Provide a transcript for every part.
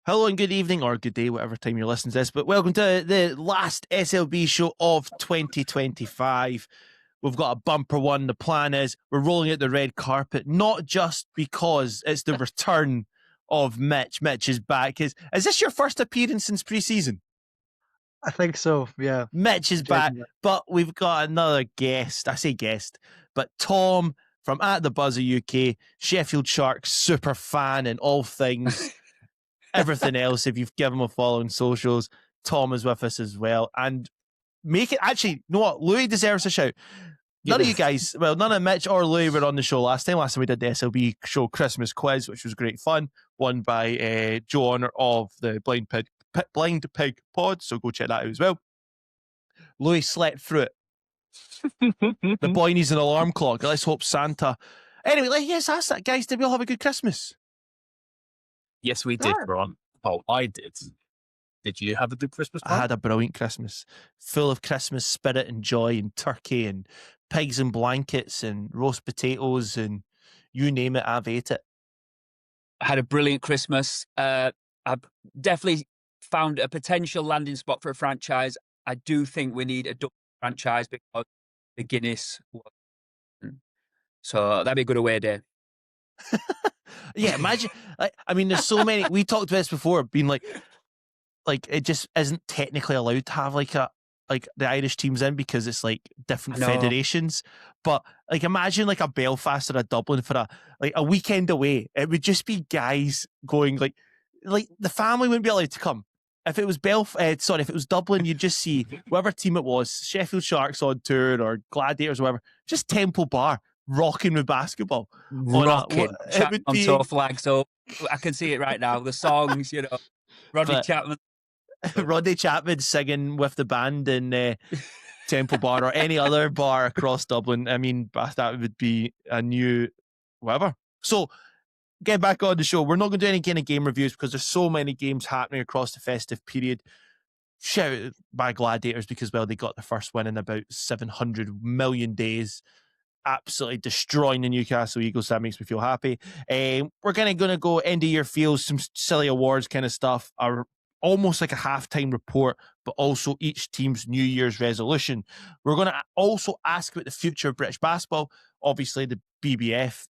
Hello and good evening or good day, whatever time you're listening to this, but welcome to the last SLB show of 2025. We've got a bumper one. The plan is we're rolling out the red carpet, not just because it's the return of Mitch. Mitch is back. Is this your first appearance since pre-season? I think so, yeah. Mitch is back, but we've got another guest. I say guest, but Tom from At the Buzzer UK, Sheffield Sharks super fan and all things everything else. If you've given him a follow on socials, Tom is with us as well. And make it actually, you know what? Louie deserves a shout. None of you guys, well, none of Mitch or Louie were on the show last time. Last time we did the SLB Show Christmas quiz, which was great fun, won by Joe Honor of the Blind Pig Pod. So go check that out as well. Louie slept through it. The boy needs an alarm clock. Let's hope Santa. Anyway, let's ask that, guys. Did we all have a good Christmas? Yes, we did, Ron. Oh, I did. Did you have a good Christmas? I had a brilliant Christmas, full of Christmas spirit and joy and turkey and pigs and blankets and roast potatoes and you name it, I've ate it. I had a brilliant Christmas. I've definitely found a potential landing spot for a franchise. I do think we need a Dutch franchise because the Guinness. So that'd be a good away day. Yeah, imagine. I mean, there's so many. We talked about this before, being like it just isn't technically allowed to have like the Irish teams in because it's like different federations. But like, imagine like a Belfast or a Dublin for a weekend away. It would just be guys going like the family wouldn't be allowed to come. If it was if it was Dublin, you'd just see whatever team it was, Sheffield Sharks on tour or Gladiators or whatever, just Temple Bar rocking with basketball. Rocking. It would be on flag, so I can see it right now. The songs, Rodney Chapman. Rodney Chapman singing with the band in Temple Bar or any other bar across Dublin. I mean, that would be a new whatever. So, get back on the show. We're not going to do any kind of game reviews because there's so many games happening across the festive period. Shout out by Gladiators because, well, they got the first win in about 700 million days. Absolutely destroying the Newcastle Eagles. That makes me feel happy. We're going to go end of year feels, some silly awards kind of stuff. Almost like a halftime report, but also each team's New Year's resolution. We're going to also ask about the future of British basketball. Obviously, the BBF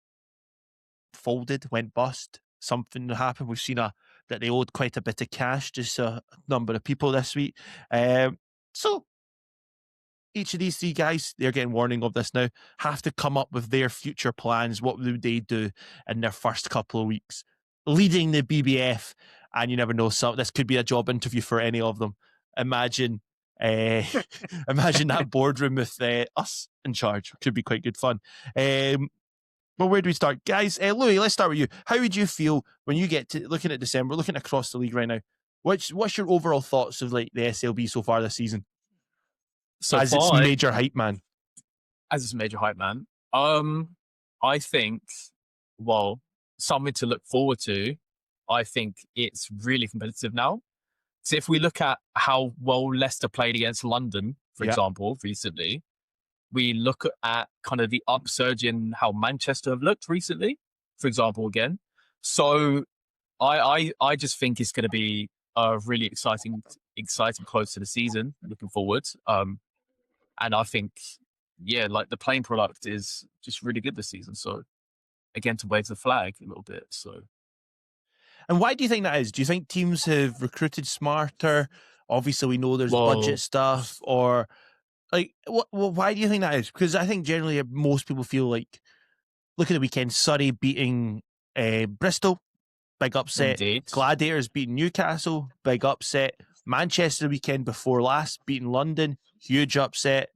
folded, went bust. Something happened. We've seen that they owed quite a bit of cash, just a number of people this week. So each of these three guys, they're getting warning of this now, have to come up with their future plans. What would they do in their first couple of weeks? Leading the BBF, and you never know, so this could be a job interview for any of them. Imagine imagine that boardroom with us in charge. Could be quite good fun. But where do we start? Guys, Louie, let's start with you. How would you feel when you get to looking at December, looking across the league right now? What's your overall thoughts of like the SLB so far this season? As its major hype man. I think, well, something to look forward to. I think it's really competitive now. So if we look at how well Leicester played against London, for example, recently, we look at kind of the upsurge in how Manchester have looked recently, for example, again. So I just think it's going to be a really exciting close to the season, looking forward. And I think, like the playing product is just really good this season. So again, to wave the flag a little bit. So, and why do you think that is? Do you think teams have recruited smarter? Obviously, we know there's budget stuff, or like, why do you think that is? Because I think generally most people feel like, look at the weekend, Surrey beating Bristol, big upset. Indeed. Gladiators beating Newcastle, big upset. Manchester the weekend before last beating London, huge upset.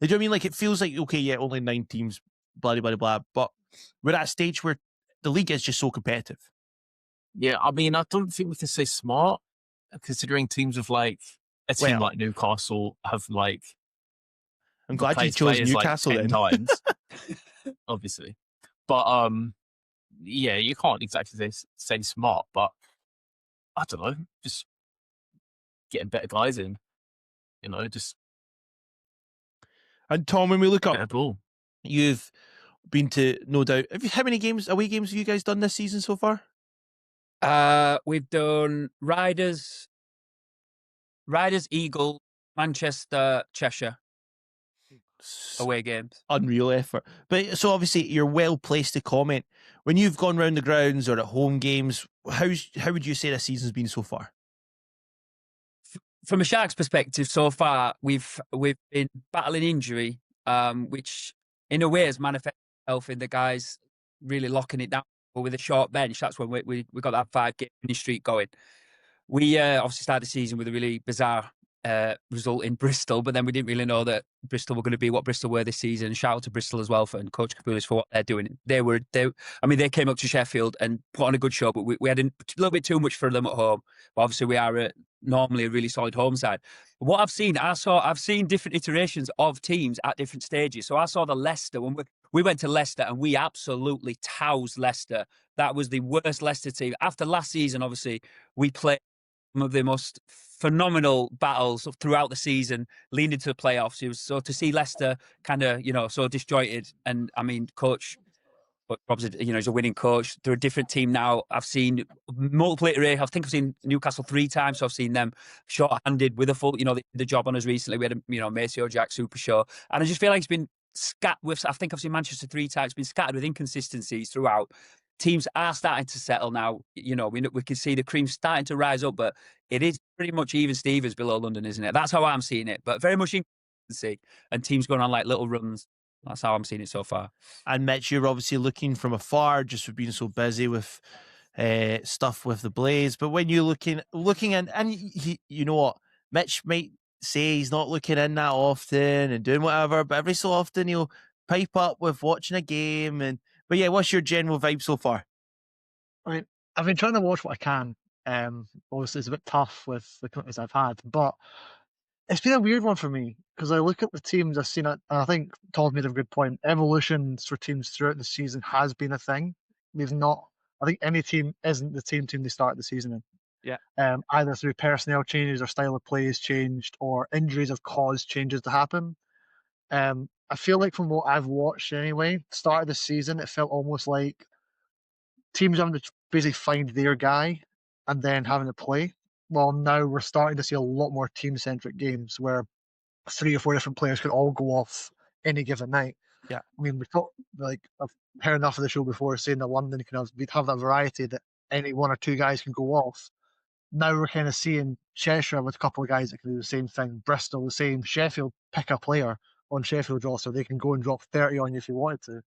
Do you know what I mean? Like, it feels like, okay, only 9 teams, blah, blah, blah, blah. But we're at a stage where the league is just so competitive. Yeah, I mean, I don't think we can say smart, considering teams of like a team like Newcastle have like. I'm glad you chose Newcastle like 10 times, obviously. But you can't exactly say smart, but I don't know, just getting better guys in, just. And Tom, when we look up, ball. You've been to, no doubt, how many away games have you guys done this season so far? We've done Riders, Eagle, Manchester, Cheshire away games. Unreal effort. But so obviously you're well placed to comment. When you've gone round the grounds or at home games, how would you say the season's been so far? From a Sharks perspective, so far we've been battling injury, which in a way has manifested itself in the guys really locking it down. But with a short bench, that's when we got that 5-game winning streak going. We obviously started the season with a really bizarre result in Bristol, but then we didn't really know that Bristol were going to be what Bristol were this season. Shout out to Bristol as well and Coach Kapulis for what they're doing. They came up to Sheffield and put on a good show, but we had a little bit too much for them at home. But obviously we are normally a really solid home side. What I've seen different iterations of teams at different stages. So I saw the Leicester when we went to Leicester and we absolutely toused Leicester. That was the worst Leicester team. After last season, obviously, we played some of the most phenomenal battles throughout the season, leading into the playoffs. It was so to see Leicester kind of, so disjointed. And I mean, coach, but Rob's, he's a winning coach. They're a different team now. I've seen multiple iterations. I think I've seen Newcastle 3 times. So I've seen them short-handed with a full, they did the job on us recently. We had a, Maceo Jack Super Show. And I just feel like it's been scattered with, I think I've seen Manchester 3 times. It's been scattered with inconsistencies throughout. Teams are starting to settle now. We can see the cream starting to rise up, but it is pretty much even Stevens below London, isn't it? That's how I'm seeing it. But very much inconsistency and teams going on like little runs. That's how I'm seeing it so far. And Mitch, you're obviously looking from afar, just for being so busy with stuff with the Blaze. But when you're looking in, and you know what, Mitch might say he's not looking in that often and doing whatever, but every so often he'll pipe up with watching a game. But yeah, what's your general vibe so far? I mean, I've been trying to watch what I can. Obviously, it's a bit tough with the companies I've had, but it's been a weird one for me because I look at the teams I've seen it, and I think Todd made a good point. Evolutions for teams throughout the season has been a thing. I think any team isn't the same team they start the season in. Yeah. Either through personnel changes or style of play has changed, or injuries have caused changes to happen. I feel like from what I've watched anyway, start of the season, it felt almost like teams having to basically find their guy and then having to play. Well, now we're starting to see a lot more team-centric games where 3 or 4 different players could all go off any given night. Yeah. I mean, I've heard enough of the show before saying that London can have that variety that any 1 or 2 guys can go off. Now we're kind of seeing Cheshire with a couple of guys that can do the same thing. Bristol the same. Sheffield pick a player on Sheffield's roster. They can go and drop 30 on you if you wanted to.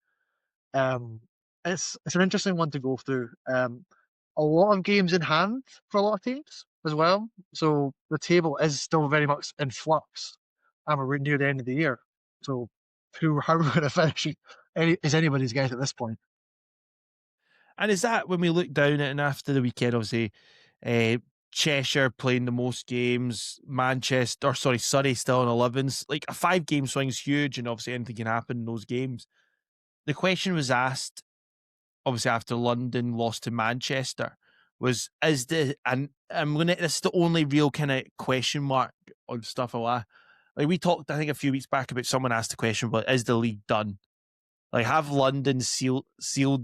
It's an interesting one to go through. A lot of games in hand for a lot of teams as well. So the table is still very much in flux, and we're near the end of the year. So how we're going to finish is anybody's guess at this point. And is that when we look down at it and after the weekend, obviously, Cheshire playing the most games, Surrey still on 11s. Like a 5-game swing is huge, and obviously anything can happen in those games. The question was asked, obviously after London lost to Manchester, this is the only real kind of question mark on stuff like we talked, I think a few weeks back, about someone asked the question, but is the league done? Like, have London sealed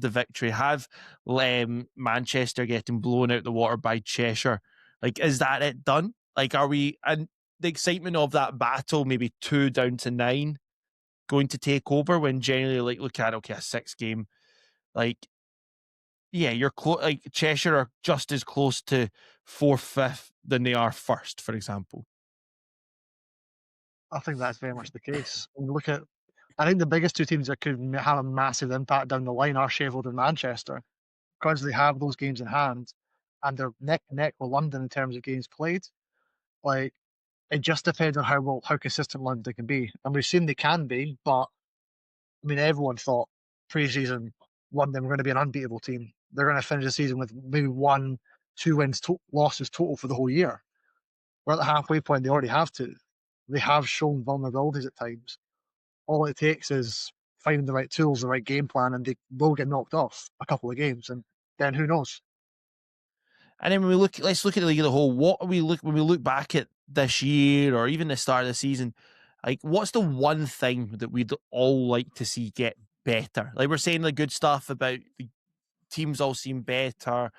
the victory? Have Manchester getting blown out the water by Cheshire? Like, is that it done? Like, are we, and the excitement of that battle, maybe 2 down to 9, going to take over when generally, like, look at, okay, a 6-game, like, yeah, you're like Cheshire are just as close to 4th, 5th than they are 1st, for example. I think that's very much the case. I think the biggest 2 teams that could have a massive impact down the line are Sheffield and Manchester, because they have those games in hand and they're neck and neck with London in terms of games played. Like, it just depends on how consistent London can be. And we've seen they can be, but I mean, everyone thought pre-season London were going to be an unbeatable team. They're going to finish the season with maybe 1, 2 wins, losses total for the whole year. We're at the halfway point. They already have 2. They have shown vulnerabilities at times. All it takes is finding the right tools, the right game plan, and they will get knocked off a couple of games, and then who knows? And then let's look at the league as a whole. When we look back at this year or even the start of the season, like, what's the one thing that we'd all like to see get better? Like, we're saying the good stuff about the teams all seem better,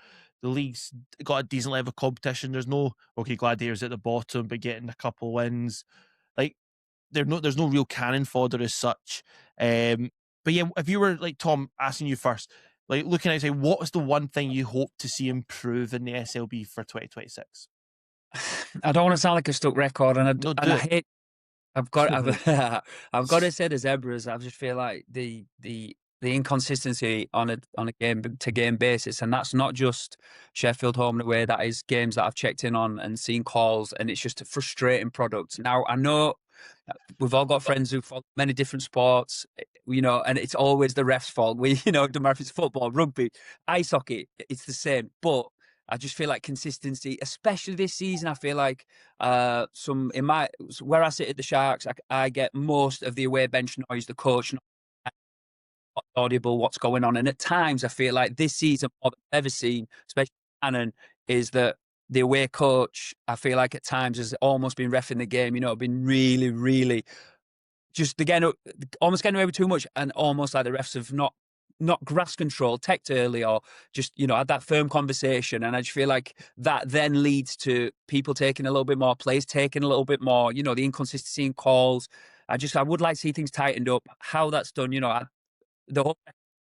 the league's got a decent level of competition. There's no, okay, Gladiators at the bottom, but getting a couple wins. Like, there's no real cannon fodder as such. But yeah, if you were, like, Tom, asking you first, like, looking outside, what is the one thing you hope to see improve in the SLB for 2026? I don't want to sound like a stuck record, and No, I hate. I've got to say the Zebras. I just feel like the inconsistency on a game to game basis, and that's not just Sheffield home and away. That is games that I've checked in on and seen calls, and it's just a frustrating product. Now I know we've all got friends who follow many different sports, and it's always the ref's fault. It doesn't matter if it's football, rugby, ice hockey, it's the same. But I just feel like consistency, especially this season, I feel like where I sit at the Sharks, I get most of the away bench noise, the coach audible, what's going on. And at times I feel like this season, more than I've ever seen, especially Cannon, is that the away coach, I feel like at times has almost been reffing the game, been really, really just almost getting away with too much, and almost like the refs have not grasped control, teched early, or just, had that firm conversation. And I just feel like that then leads to people taking a little bit more plays, taking a little bit more, the inconsistency in calls. I would like to see things tightened up. How that's done, the whole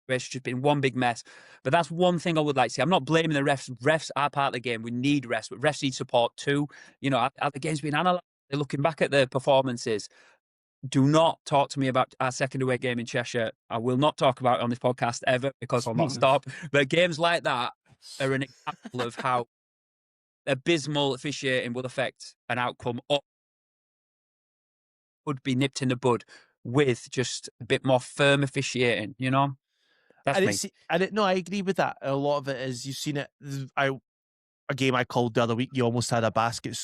race has just been one big mess. But that's one thing I would like to see. I'm not blaming the refs. Refs are part of the game. We need refs, but refs need support too. Are the games being analysed? They're looking back at the performances. Do not talk to me about our second away game in Cheshire. I will not talk about it on this podcast ever, because I'll not stop. But games like that are an example of how abysmal officiating will affect an outcome, or would be nipped in the bud with just a bit more firm officiating. That's me. I agree with that. A lot of it is, you've seen it. A game I called the other week, you almost had a basket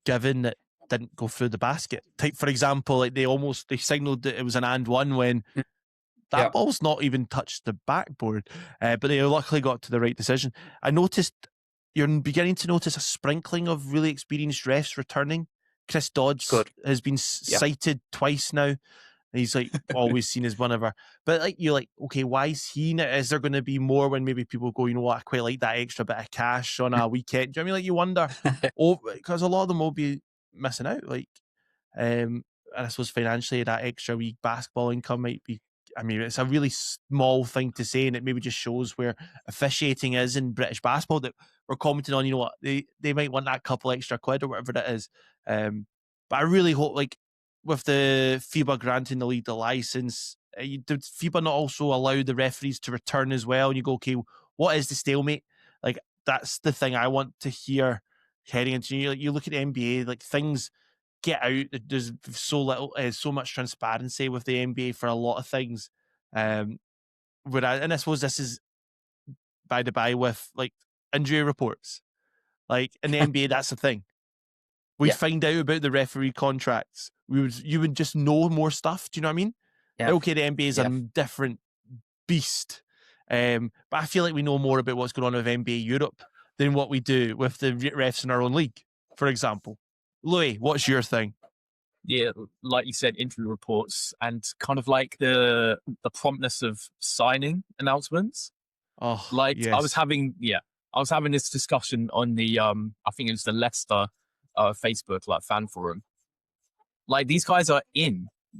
given that didn't go through the basket. For example, like they signalled that it was an and one when that ball's not even touched the backboard. But they luckily got to the right decision. I noticed you're beginning to notice a sprinkling of really experienced refs returning. Chris Dodds has been cited twice now. He's like always seen as one of our, but like you're like, okay, why is he now? Is there going to be more when maybe people go, I quite like that extra bit of cash on a weekend? Do you know what I mean? Like, you wonder, because a lot of them will be missing out. Like, and I suppose financially that extra week basketball income might be. I mean, it's a really small thing to say, and it maybe just shows where officiating is in British basketball, that we're commenting on. You know what, they might want that couple extra quid or whatever it is. But I really hope, like, with the FIBA granting the league the license, did FIBA not also allow the referees to return as well? And you go, okay, what is the stalemate? Like, that's the thing I want to hear heading into you look at the NBA, like, things get out. There's so much transparency with the NBA for a lot of things. And I suppose this is by the by with, like, injury reports. Like, in the NBA, that's the thing. We'd find out about the referee contracts. You would just know more stuff. Do you know what I mean? Yeah. Okay, the NBA is a different beast. But I feel like we know more about what's going on with NBA Europe than what we do with the refs in our own league, for example. Louis, what's your thing? Yeah, like you said, injury reports and kind of like the promptness of signing announcements. Oh, like yes. I was having this discussion on the I think it was the Leicester Facebook fan forum. Like, these guys are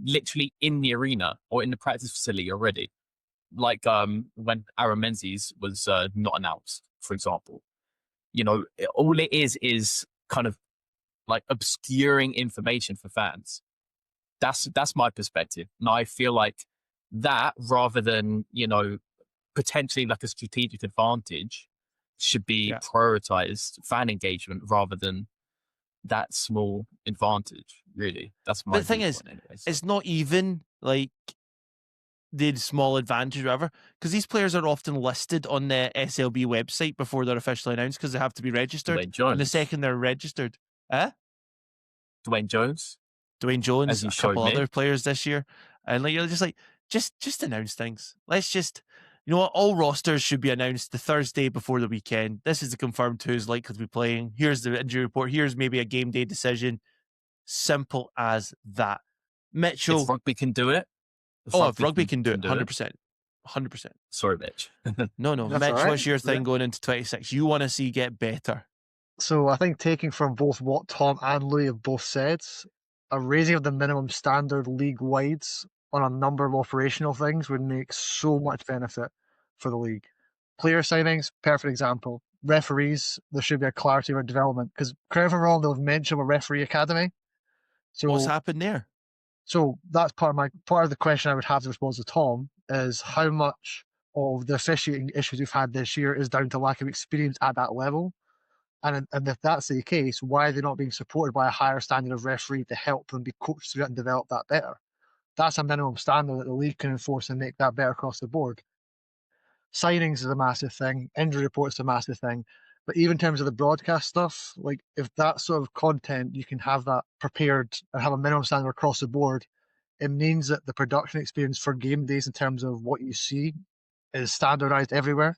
literally in the arena or in the practice facility already. Like when Aaron Menzies was not announced, for example. All it is kind of like obscuring information for fans. That's my perspective. And I feel like that, rather than, potentially like a strategic advantage, should be prioritized fan engagement rather than that small advantage, really. That's my. But the thing is, it's not even like the small advantage or whatever, because these players are often listed on the SLB website before they're officially announced, because they have to be registered. And the second they're registered, Dwayne Jones, a couple other players this year, and like, you're just like, just announce things. Let's just, what, all rosters should be announced the Thursday before the weekend. This is the confirmed who's likely to be playing. Here's the injury report. Here's maybe a game day decision. Simple as that. Mitchell, if rugby can do it. If rugby can do it, 100%. 100%. Sorry, Mitch. No, That's Mitch, all right. what's your thing Yeah. going into 26? You want to see get better. So I think taking from both what Tom and Louis have both said, a raising of the minimum standard league-wide on a number of operational things would make so much benefit for the league. Player signings, perfect example. Referees, there should be a clarity about development, because correct me if I'm wrong, they've mentioned a referee academy. What's So, happened there? so that's part of the question I would have to respond to Tom is how much of the officiating issues we've had this year is down to lack of experience at that level. And if that's the case, why are they not being supported by a higher standard of referee to help them be coached through it and develop that better? That's a minimum standard that the league can enforce and make that better across the board. Signings is a massive thing. Injury reports is a massive thing. But even in terms of the broadcast stuff, like if that sort of content, you can have that prepared and have a minimum standard across the board, it means that the production experience for game days in terms of what you see is standardized everywhere.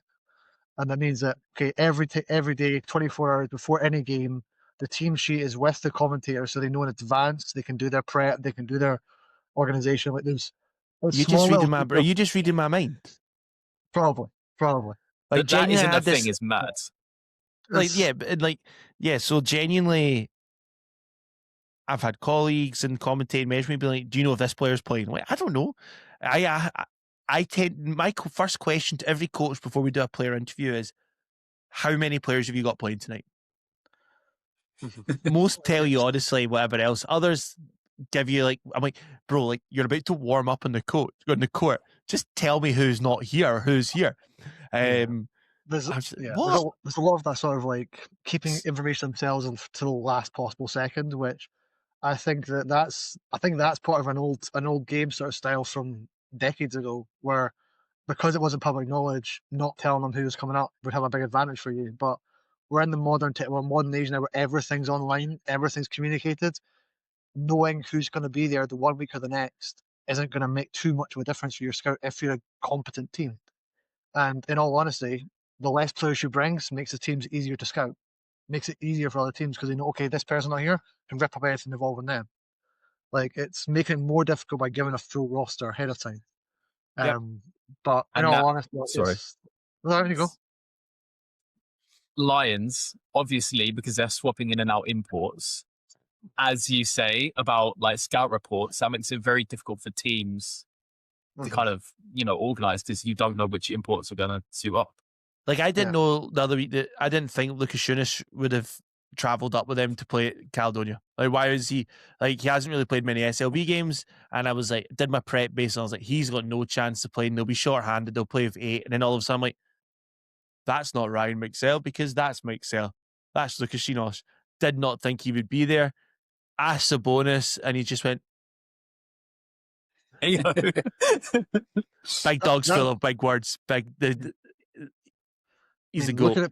And that means that, okay, every day, 24 hours before any game, the team sheet is with the commentator so they know in advance, they can do their prep, they can do their organization. Like there's You small just reading little, my. Are you just reading my mind? probably. Like That isn't genuinely, a thing. Is mad. like It's- yeah, but like yeah. So genuinely, I've had colleagues and commentating management be like, "Do you know if this player's playing?" I'm like, I don't know. I tend my first question to every coach before we do a player interview is, "How many players have you got playing tonight?" Most tell you honestly, whatever else. Others give you like, I'm like, bro, like you're about to warm up on the court. Just tell me who's not here, who's here. Yeah. There's I was like, yeah, what? there's a lot of that sort of like keeping information themselves to the last possible second, which I think that's part of an old game sort of style from decades ago, where because it wasn't public knowledge, not telling them who was coming up would have a big advantage for you. But we're in the modern age now where everything's online, everything's communicated. Knowing who's going to be there the 1 week or the next isn't going to make too much of a difference for your scout if you're a competent team. And in all honesty, the less players you bring makes the teams easier to scout. Makes it easier for other teams because they know, okay, this person's not here, can rip up anything involving them. Like it's making it more difficult by giving a full roster ahead of time. Yep. But in And all that- honesty, sorry. Well, there you go. Lions, obviously, because they're swapping in and out imports, as you say about like scout reports, that makes it very difficult for teams to kind of, organize because you don't know which imports are going to suit up. Like I didn't Yeah. know the other week that I didn't think Lucas Shunis would have travelled up with them to play at Caledonia. Like why is he like he hasn't really played many SLB games? And I was like, did my prep based on I was like, he's got no chance to play and they'll be short-handed, they'll play with 8, and then all of a sudden I'm like, that's not Ryan McSell because that's McSell. That's Lucas Shinos. Did not think he would be there. Asked a bonus and he just went, You know? big dogs That- full of big words. He's a looking goat.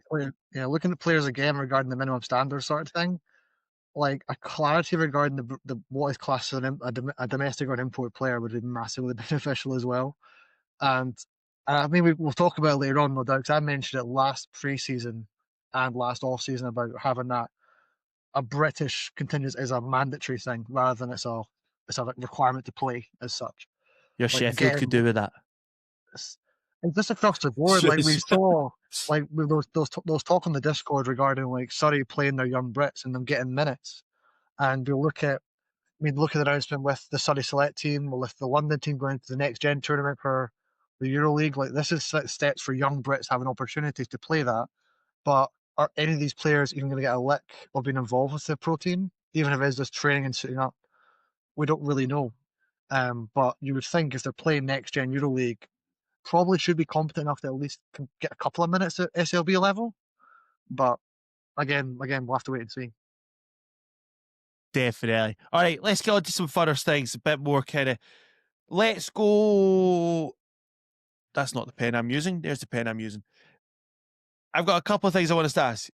at players again regarding the minimum standard sort of thing, like a clarity regarding the what is classed as a domestic or an import player would be massively beneficial as well. And I mean, we'll talk about it later on, no doubt, because I mentioned it last pre-season and last off-season about having that a British contingent is a mandatory thing rather than it's a requirement to play as such. Your Like, Sheffield again, could do with that. And just across the board, like we Sure. saw, like with those talk on the Discord regarding like Surrey playing their young Brits and them getting minutes, and we'll look at the announcement with the Surrey select team, with the London team going to the next gen tournament for the EuroLeague. Like this is steps for young Brits having opportunities to play that. But are any of these players even going to get a lick of being involved with the pro team, even if it's just training and suiting up? We don't really know. But you would think if they're playing next gen EuroLeague, probably should be competent enough to at least get a couple of minutes at SLB level. But again, we'll have to wait and see. Definitely. All right, let's get on to some further things. A bit more kind of. Let's go. That's not the pen I'm using. There's the pen I'm using. I've got a couple of things I want us to ask.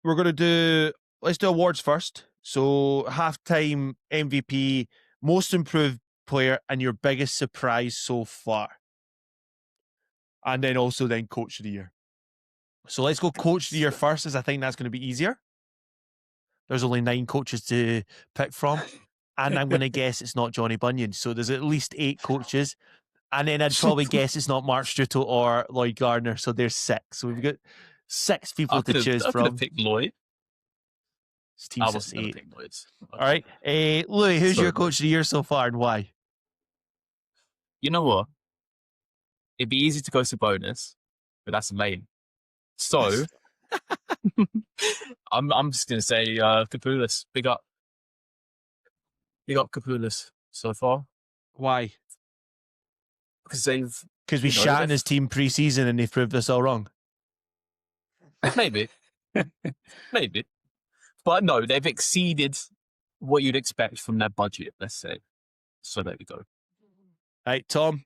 We're going to do. Let's do awards first. So halftime MVP, most improved player, and your biggest surprise so far. And then also then coach of the year. So let's go coach of the year first, as I think that's going to be easier. There's only 9 coaches to pick from. And I'm going to guess it's not Johnny Bunyan. So there's at least 8 coaches. And then I'd probably guess it's not Mark Struttle or Lloyd Gardner. So there's 6. So we've got 6 people to choose I could have from. picked Lloyd. Steve I says wasn't going 8. to pick Lloyd. All right. Louis, who's Sorry, your coach of the year so far and why? You know what? It'd be easy to go to bonus, but that's lame. So I'm just gonna say Capoulas. Big up Capoulas so far Why? because they've Because we you know, shat in they've- his team pre-season and they've proved us all wrong. maybe, but no, they've exceeded what you'd expect from their budget. Let's say. So there we go. All right, Tom.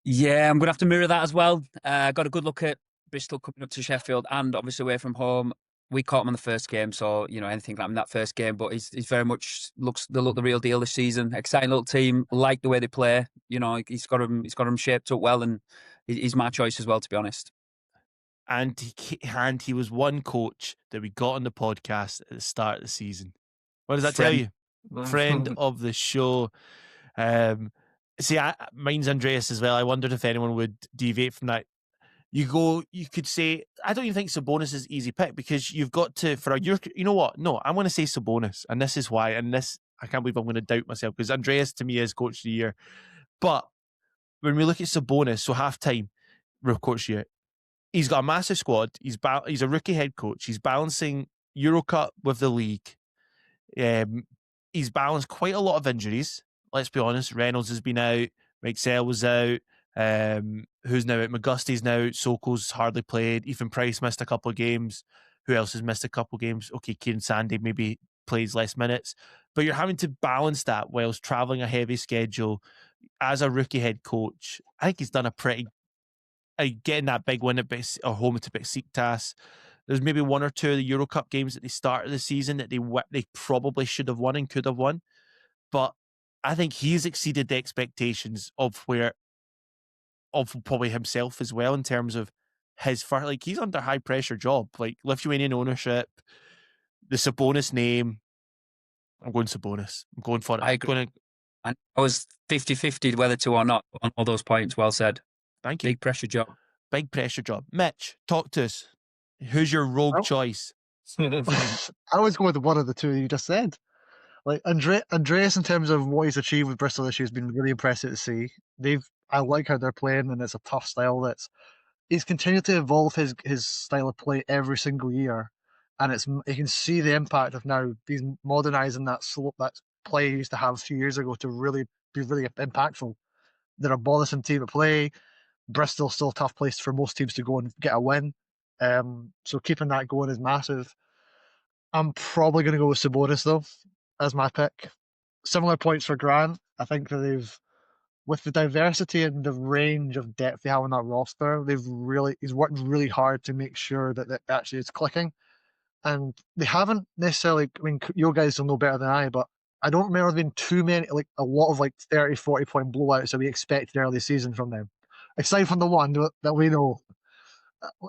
Yeah, I'm going to have to mirror that as well. Got a good look at Bristol coming up to Sheffield and obviously away from home. We caught him on the first game, so anything like in that first game. But he's very much looks the real deal this season. Exciting little team, like the way they play. He's got him shaped up well, and he's my choice as well, to be honest. And he was one coach that we got on the podcast at the start of the season. What does that tell you? Friend of the show. Mine's Andreas as well. I wondered if anyone would deviate from that. You could say, I don't even think Sabonis is easy pick because you've got to, you know what? No, I'm going to say Sabonis. And this is why. And this, I can't believe I'm going to doubt myself because Andreas to me is coach of the year. But when we look at Sabonis, so half-time, coach of the year, he's got a massive squad. He's a rookie head coach. He's balancing Euro Cup with the league. He's balanced quite a lot of injuries. Let's be honest. Reynolds has been out. Mixell was out. Who's now out? McGusty's now out. Sokol's hardly played. Ethan Price missed a couple of games. Who else has missed a couple of games? Okay, Kieran Sandy maybe plays less minutes. But you're having to balance that whilst travelling a heavy schedule. As a rookie head coach, I think he's done a pretty... getting that big win at home to Besiktas. There's maybe 1 or 2 of the Euro Cup games at the start of the season that they probably should have won and could have won. But I think he's exceeded the expectations of probably himself as well in terms of his first, he's under high pressure job, like Lithuanian ownership, the Sabonis name. I'm going Sabonis. I'm going for it. I agree. I was 50-50 whether to or not on all those points. Well said. Thank you. Big pressure job. Big pressure job. Mitch, talk to us. Who's your rogue choice? I always go with one of the two you just said. Like Andreas, in terms of what he's achieved with Bristol this year, has been really impressive to see. I like how they're playing, and it's a tough style. He's continued to evolve his style of play every single year, and you can see the impact of now he's modernising that play he used to have a few years ago to really be really impactful. They're a bothersome team to play. Bristol's still a tough place for most teams to go and get a win. So keeping that going is massive. I'm probably going to go with Sabonis though as my pick. Similar points for Grant. I think that with the diversity and the range of depth they have on that roster, he's worked really hard to make sure that actually is clicking. And they haven't necessarily, you guys will know better than I, but I don't remember there being too many, a lot of 30, 40 point blowouts that we expected early season from them. Aside from the one that we know.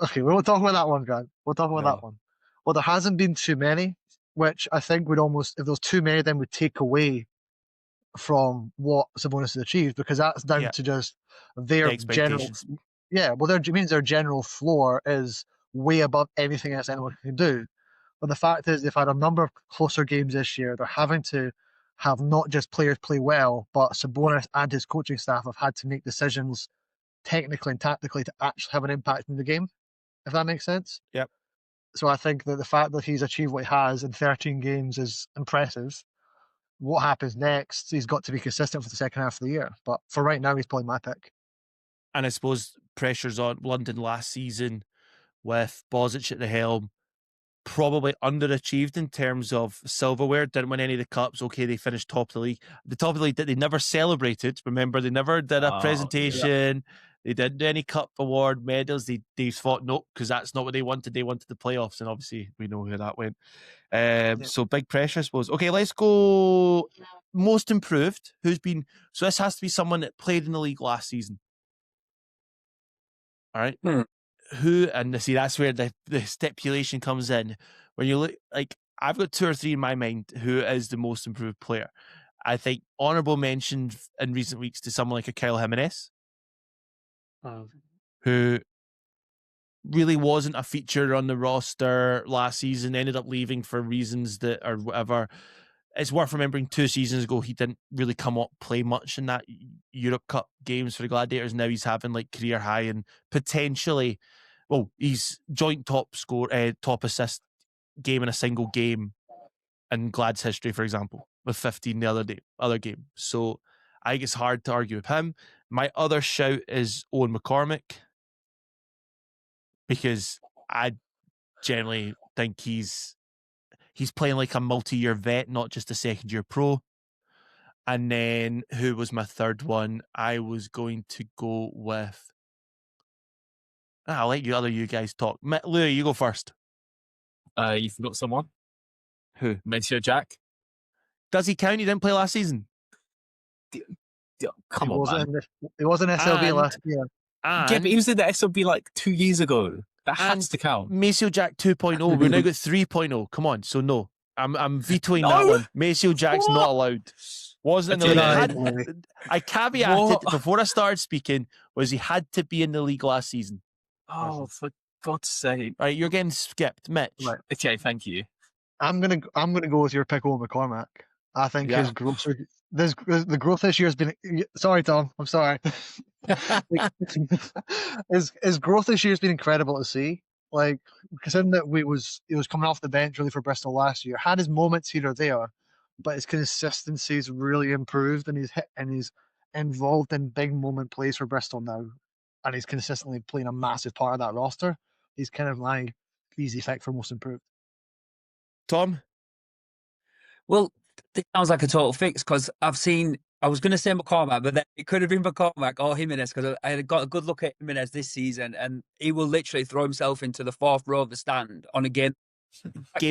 Okay, we won't talk about that one, Grant. We'll talk about that one. Well, there hasn't been too many, which I think would almost, if there's too many, then would take away from what Sabonis has achieved, because that's down to just their general. Yeah, well, it means their general floor is way above anything else anyone can do. But the fact is, they've had a number of closer games this year. They're having to have not just players play well, but Sabonis and his coaching staff have had to make decisions technically and tactically to actually have an impact in the game, if that makes sense. Yep. So I think that the fact that he's achieved what he has in 13 games is impressive. What happens next, he's got to be consistent for the second half of the year. But for right now, he's probably my pick. And I suppose pressures on London last season with Bozic at the helm, probably underachieved in terms of silverware. Didn't win any of the cups. Okay, they finished top of the league. The top of the league that they never celebrated. Remember, they never did a presentation. Yeah. They didn't do any cup award medals. They thought no, because that's not what they wanted. They wanted the playoffs, and obviously we know how that went. So big pressure, I suppose. Okay, let's go most improved. So this has to be someone that played in the league last season. All right. Who, and see, that's where the stipulation comes in. When you look, I've got 2 or 3 in my mind who is the most improved player. I think honourable mention in recent weeks to someone like a Kyle Jimenez, who really wasn't a feature on the roster last season, ended up leaving for reasons that or whatever. It's worth remembering 2 seasons ago, he didn't really come up, play much in that Europe Cup games for the Gladiators. Now he's having like career high and potentially, well, he's joint top assist game in a single game in Glad's history, for example, with 15 the other game. So I think it's hard to argue with him. My other shout is Owen McCormick, because I generally think he's playing like a multi-year vet, not just a second-year pro. And then who was my third one? I was going to go with... I'll let you guys talk. Louie, you go first. You forgot someone? Who? Monsieur Jack. Does he count? He didn't play last season. Come on, man. He was in SLB last year. Yeah, but he was in the SLB like 2 years ago. That has to count. Maceo Jack 2.0. We've now got 3.0. Come on. So no. I'm vetoing that one. Maceo Jack's not allowed. Wasn't in the league. I caveated before I started speaking was he had to be in the league last season. Oh, for God's sake! All right, you're getting skipped, Mitch. Right. Okay, thank you. I'm gonna go with your pick, Owen McCormack. I think his growth, the growth this year has been. Sorry, Tom. I'm sorry. his growth this year has been incredible to see. Like, considering that he was coming off the bench really for Bristol last year, had his moments here or there, but his consistency's really improved, and he's involved in big moment plays for Bristol now, and he's consistently playing a massive part of that roster. He's kind of my easy pick for most improved. Tom? Well, this sounds like a total fix because I was going to say McCormack, but then it could have been McCormack or Jimenez because I had got a good look at Jimenez this season, and he will literally throw himself into the fourth row of the stand on a game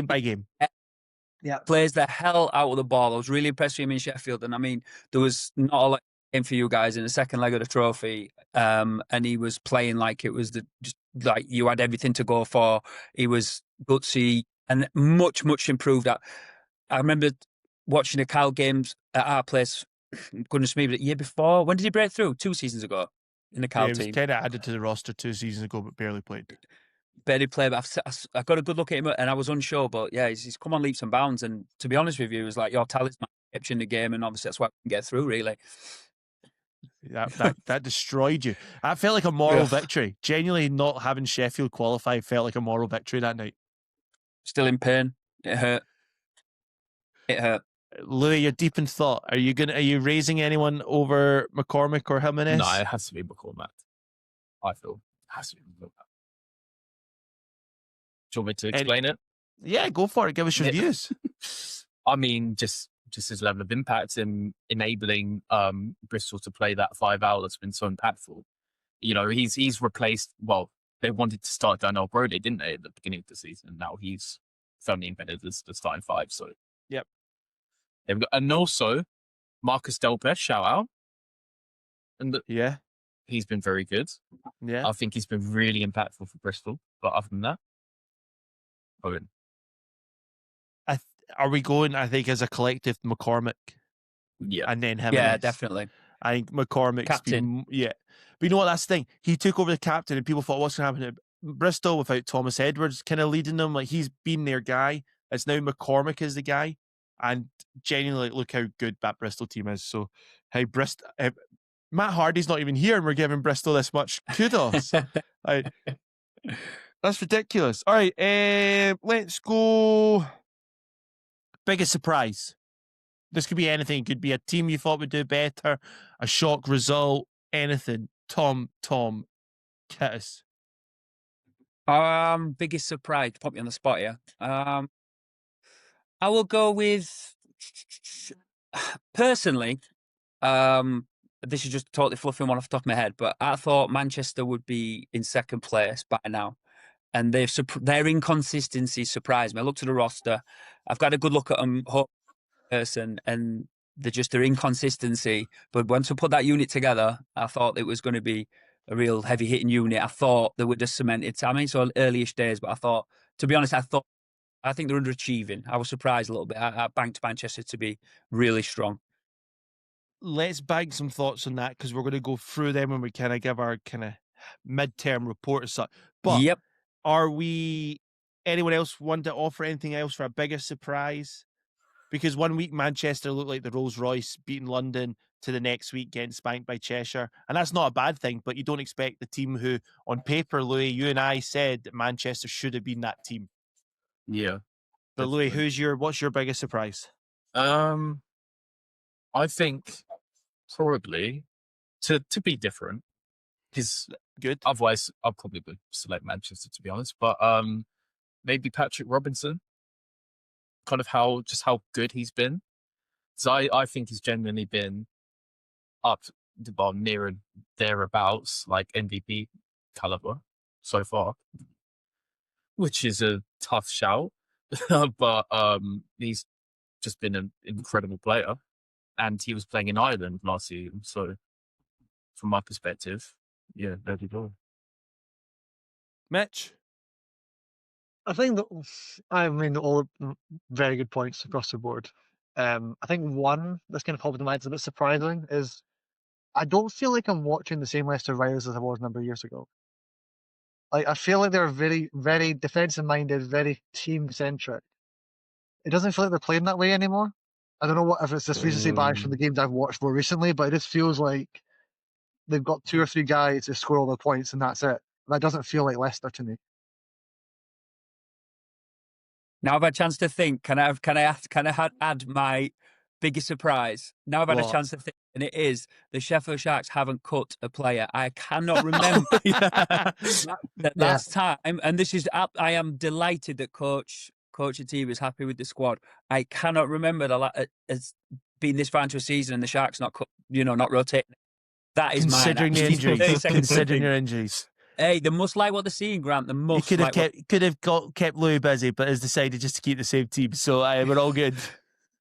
by game. Yeah, plays the hell out of the ball. I was really impressed with him in Sheffield, and I mean, there was not a lot game for you guys in the second leg of the trophy, and he was playing like it was just like you had everything to go for. He was gutsy and much improved. I remember watching the Cal games at our place. Goodness me, but the year before, when did he break through? 2 seasons ago in the Cal team. He was kind of added to the roster 2 seasons ago, but barely played. But I got a good look at him, and I was unsure, but yeah, he's come on leaps and bounds. And to be honest with you, it was like your talisman kept you in the game, and obviously that's why we can get through, really. That destroyed you. That felt like a moral victory. Genuinely, not having Sheffield qualify felt like a moral victory that night. Still in pain. It hurt. Louis, you're deep in thought. Are you raising anyone over McCormick or Jimenez? No, it has to be McCormack. I feel it has to be McCormack. Do you want me to explain it? Yeah, go for it. Give us your views. I mean, just his level of impact in enabling Bristol to play that 5 out that's been so impactful. You know, he's replaced. Well, they wanted to start Darnell Brody, didn't they, at the beginning of the season? And now he's firmly embedded as the starting 5. So, yep. And also Marcus Delpech, shout out. And he's been very good. Yeah, I think he's been really impactful for Bristol. But other than that, Owen. Are we going, I think, as a collective, McCormick? Yeah. And then him. Yeah, definitely. I think McCormick's captain. But you know what? That's the thing. He took over the captain, and people thought, what's going to happen to Bristol without Thomas Edwards kind of leading them? Like, he's been their guy. It's now McCormick is the guy. And genuinely, look how good that Bristol team is. So, hey, Matt Hardy's not even here, and we're giving Bristol this much kudos. That's ridiculous. All right, let's go. Biggest surprise. This could be anything. It could be a team you thought would do better, a shock result, anything. Tom, hit us. Biggest surprise. Put me on the spot here. I will go with, personally, this is just totally fluffing one off the top of my head, but I thought Manchester would be in second place by now. And their inconsistency surprised me. I looked at the roster. I've got a good look at them, person, and their inconsistency. But once we put that unit together, I thought it was going to be a real heavy-hitting unit. I thought they were just cemented. I mean, it's all early-ish days, but I thought, to be honest, I think they're underachieving. I was surprised a little bit. I banked Manchester to be really strong. let's bag some thoughts on that because we're going to go through them when we kind of give our kind of midterm report as such. But Yep. are we? Anyone else want to offer anything else for a bigger surprise? Because 1 week Manchester looked like the Rolls Royce beating London, to the next week getting spanked by Cheshire, and that's not a bad thing. But you don't expect the team who, on paper, Louis, you and I said that Manchester should have been that team. Yeah. But Louis, definitely. what's your biggest surprise? I think probably to be different, because Good. otherwise I'll probably would select Manchester, to be honest. But maybe Patrick Robinson, kind of how good he's been. So I think he's genuinely been up the bar near and thereabouts, like MVP caliber so far, which is a tough shout. But he's just been an incredible player, and he was playing in Ireland last season. So from my perspective, yeah, there you go. Mitch? I think all very good points across the board. I think one that's kind of popped in my mind is a bit surprising is I don't feel like I'm watching the same Leicester Riders as I was a number of years ago. Like I feel like they're very, very defensive minded, very team centric. It doesn't feel like they're playing that way anymore. I don't know if it's just recency bias from the games I've watched more recently, but it just feels like they've got 2 or 3 guys to score all the points and that's it. That doesn't feel like Leicester to me. Now I've had a chance to think. Can I add my biggest surprise? Now I've had a chance to think, and it is the Sheffield Sharks haven't cut a player. I cannot remember that last time, and this is. I am delighted that Coach Atiba is happy with the squad. I cannot remember as being this far into a season and the Sharks not rotating. That is considering mine. the injuries. Considering your injuries. Hey, they must like what they're seeing, Grant. They must. You could have kept Louis busy, but has decided just to keep the same team. So we're all good.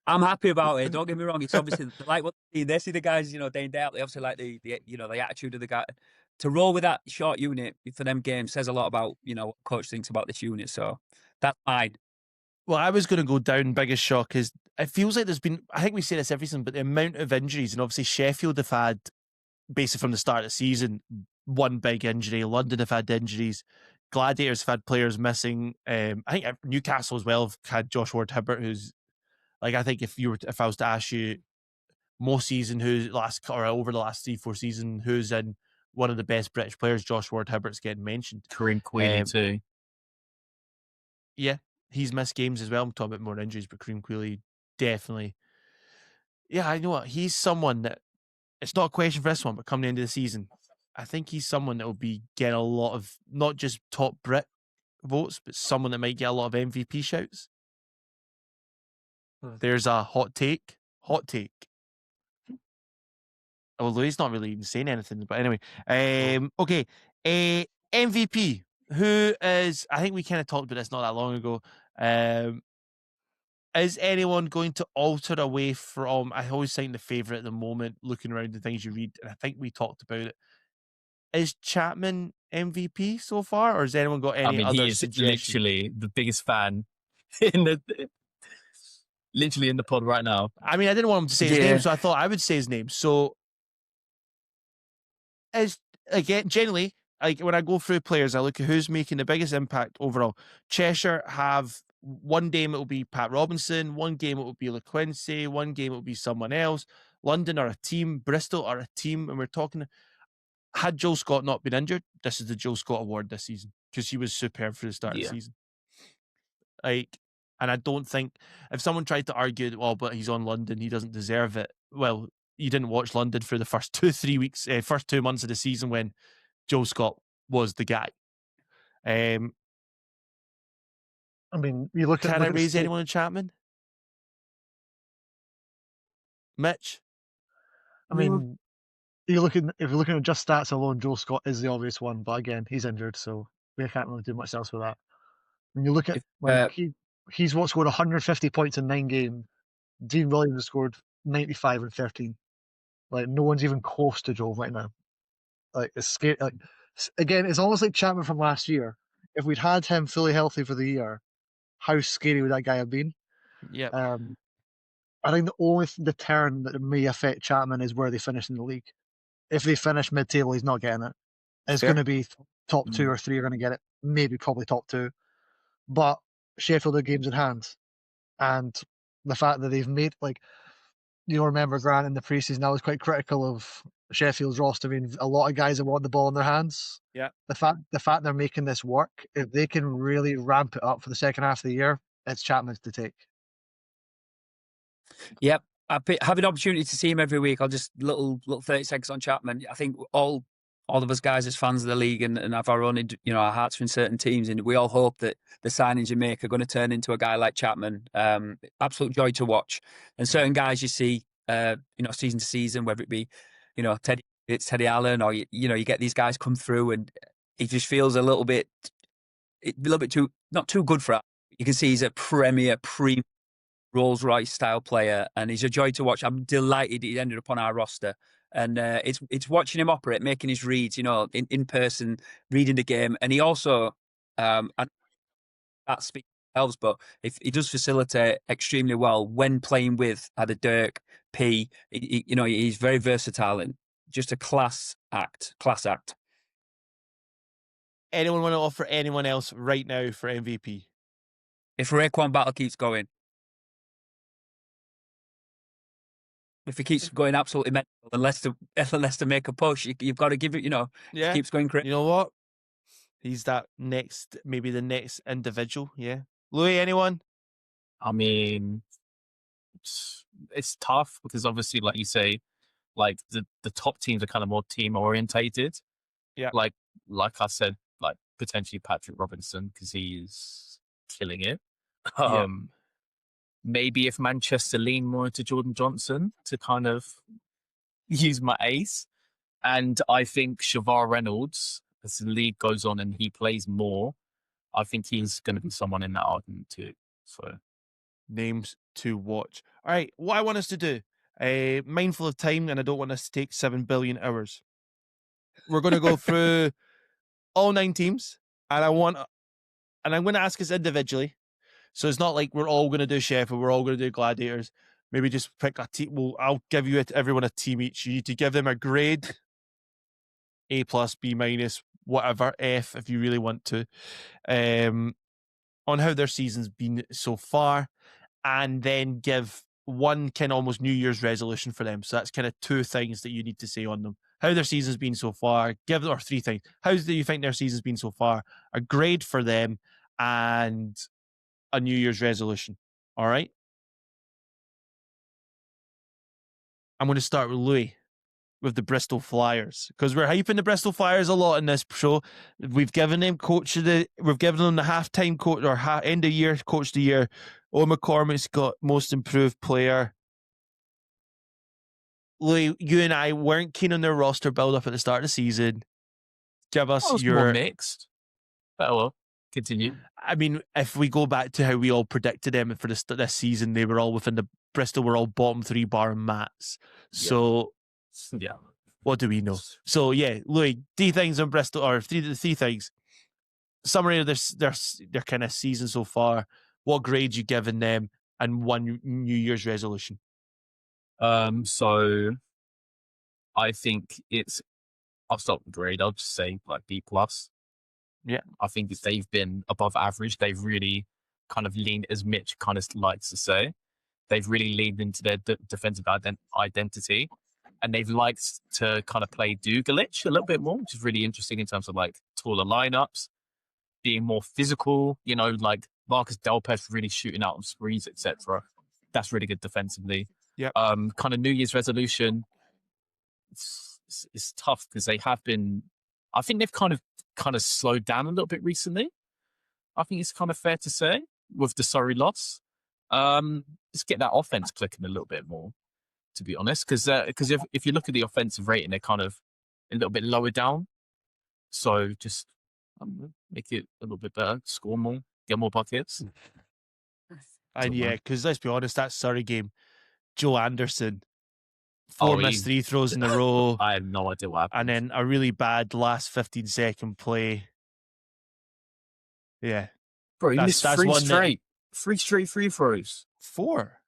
I'm happy about it. Don't get me wrong. It's obviously they like what they see the guys, day in day out. They obviously like the attitude of the guy. To roll with that short unit for them games says a lot about what coach thinks about this unit. So that's mine. Well, I was going to go down. Biggest shock is it feels like there's been. I think we say this every season, but the amount of injuries, and obviously Sheffield have had basically from the start of the season one big injury. London have had injuries. Gladiators have had players missing. I think Newcastle as well have had Josh Ward-Hibbert, who's like, I think if I was to ask you most season over the last 3-4 seasons, who's in one of the best British players, Josh Ward-Hibbert's getting mentioned. Kareem Queeley too. Yeah, he's missed games as well. I'm talking about more injuries, but Kareem Queeley definitely. Yeah, I know what he's someone that it's not a question for this one, but come the end of the season, I think he's someone that will be getting a lot of not just top Brit votes, but someone that might get a lot of MVP shouts. There's a hot take. Oh, Louis not really even saying anything, but anyway. Okay. MVP. Who is? I think we kind of talked about this not that long ago. Is anyone going to alter away from? I always think the favourite at the moment, looking around the things you read, and I think we talked about it. Is Chapman MVP so far, or has anyone got any other he is suggestions? literally the biggest fan literally in the pod right now. I mean, I didn't want him to say his name, so I thought I would say his name. So, generally, like when I go through players, I look at who's making the biggest impact overall. Cheshire have one game it will be Pat Robinson, one game it will be LaQuincy, one game it will be someone else. London are a team, Bristol are a team, and we're talking. Had Joe Scott not been injured, this is the Joe Scott Award this season because he was superb for the start of the season. And I don't think if someone tried to argue that, well, but he's on London, he doesn't deserve it. Well, you didn't watch London for the first 2-3 weeks, first 2 months of the season when Joe Scott was the guy. I mean, you look at. Can I raise anyone in Chapman? Mitch? I mean, if you're looking at just stats alone, Joe Scott is the obvious one, but again, he's injured, so we can't really do much else with that. When you look at he's scored 150 points in 9 games. Dean Williams has scored 95 and 13. Like no one's even close to Joe right now. Like it's scary. Like again, it's almost like Chapman from last year. If we'd had him fully healthy for the year, how scary would that guy have been? Yeah. I think the only deterrent that may affect Chapman is where they finish in the league. If they finish mid-table, he's not getting it. It's Fair. going to be top 2 or 3 are going to get it. Maybe probably top 2. But Sheffield are games in hand. And the fact that they've made, like, remember Grant in the preseason, I was quite critical of Sheffield's roster. I mean, a lot of guys that want the ball in their hands. Yeah. The fact they're making this work, if they can really ramp it up for the second half of the year, it's Chapman's to take. Yep. I have an opportunity to see him every week. I'll just little 30 seconds on Chapman. I think all of us guys as fans of the league and have our own, our hearts are in certain teams, and we all hope that the signings you make are going to turn into a guy like Chapman. Absolute joy to watch. And certain guys you see, season to season, whether it be, Teddy Allen, or you get these guys come through, and he just feels a little bit too not too good for it. You can see he's a premier Rolls-Royce style player, and he's a joy to watch. I'm delighted he ended up on our roster, and it's watching him operate, making his reads, in person, reading the game, and he also, and that speaks helps, but if he does facilitate extremely well when playing with either Dirk, P, he's very versatile and just a class act. Anyone want to offer anyone else right now for MVP? If Raekwon battle keeps going. If he keeps going absolutely mental, unless to make a push, you've got to give it, Yeah. keeps going crazy. You know what? He's maybe the next individual. Yeah. Louis, anyone? I mean, it's tough because obviously, like you say, like the top teams are kind of more team orientated. Yeah. Like I said, like potentially Patrick Robinson because he's killing it. Maybe if Manchester lean more into Jordan Johnson to kind of use my ace. And I think Shavar Reynolds, as the league goes on and he plays more, I think he's going to be someone in that argument too. So, names to watch. All right, what I want us to do, mindful of time, and I don't want us to take 7 billion hours. We're going to go through all 9 teams, and I'm going to ask us individually. So it's not like we're all going to do Sheffield, we're all going to do Gladiators. Maybe just pick a team. Well, I'll give everyone a team each. You need to give them a grade, A+, B-, whatever, F if you really want to, on how their season's been so far, and then give one kind of almost New Year's resolution for them. So that's kind of 2 things that you need to say on them. How their season's been so far, or 3 things. How do you think their season's been so far? A grade for them, and a New Year's resolution. All right. I'm going to start with Louis with the Bristol Flyers, because we're hyping the Bristol Flyers a lot in this show. We've given them we've given them the halftime coach or end of year coach of the year. Owen McCormick's got most improved player. Louis, you and I weren't keen on their roster build up at the start of the season. Give us your more mixed. But well, continue. I mean, if we go back to how we all predicted them for this season, they were all within the Bristol were all bottom 3 bar Mats. So yeah, what do we know? So yeah, Louis, 3 things on Bristol, or three things. Summary of their kind of season so far. What grade you given them, and one New Year's resolution. So I think I'll start with grade. I'll just say like B+. Yeah. I think if they've been above average, they've really kind of leaned, as Mitch kind of likes to say, they've really leaned into their defensive identity, and they've liked to kind of play Dugalich a little bit more, which is really interesting in terms of like taller lineups, being more physical, like Marcus Delpech really shooting out of screens, etc. That's really good defensively. Yeah. Kind of New Year's resolution, it's tough because they have been, I think they've kind of slowed down a little bit recently. I think it's kind of fair to say with the Surrey loss. Let's get that offense clicking a little bit more, to be honest, because if you look at the offensive rating, they're kind of a little bit lower down. So just make it a little bit better, score more, get more buckets. And yeah, because let's be honest, that Surrey game, Joe Anderson, 4 missed 3 throws in a row. I have no idea what happened. And then a really bad last 15-second play. Yeah. Bro, he missed 3 one straight. 3 straight free throws. 4.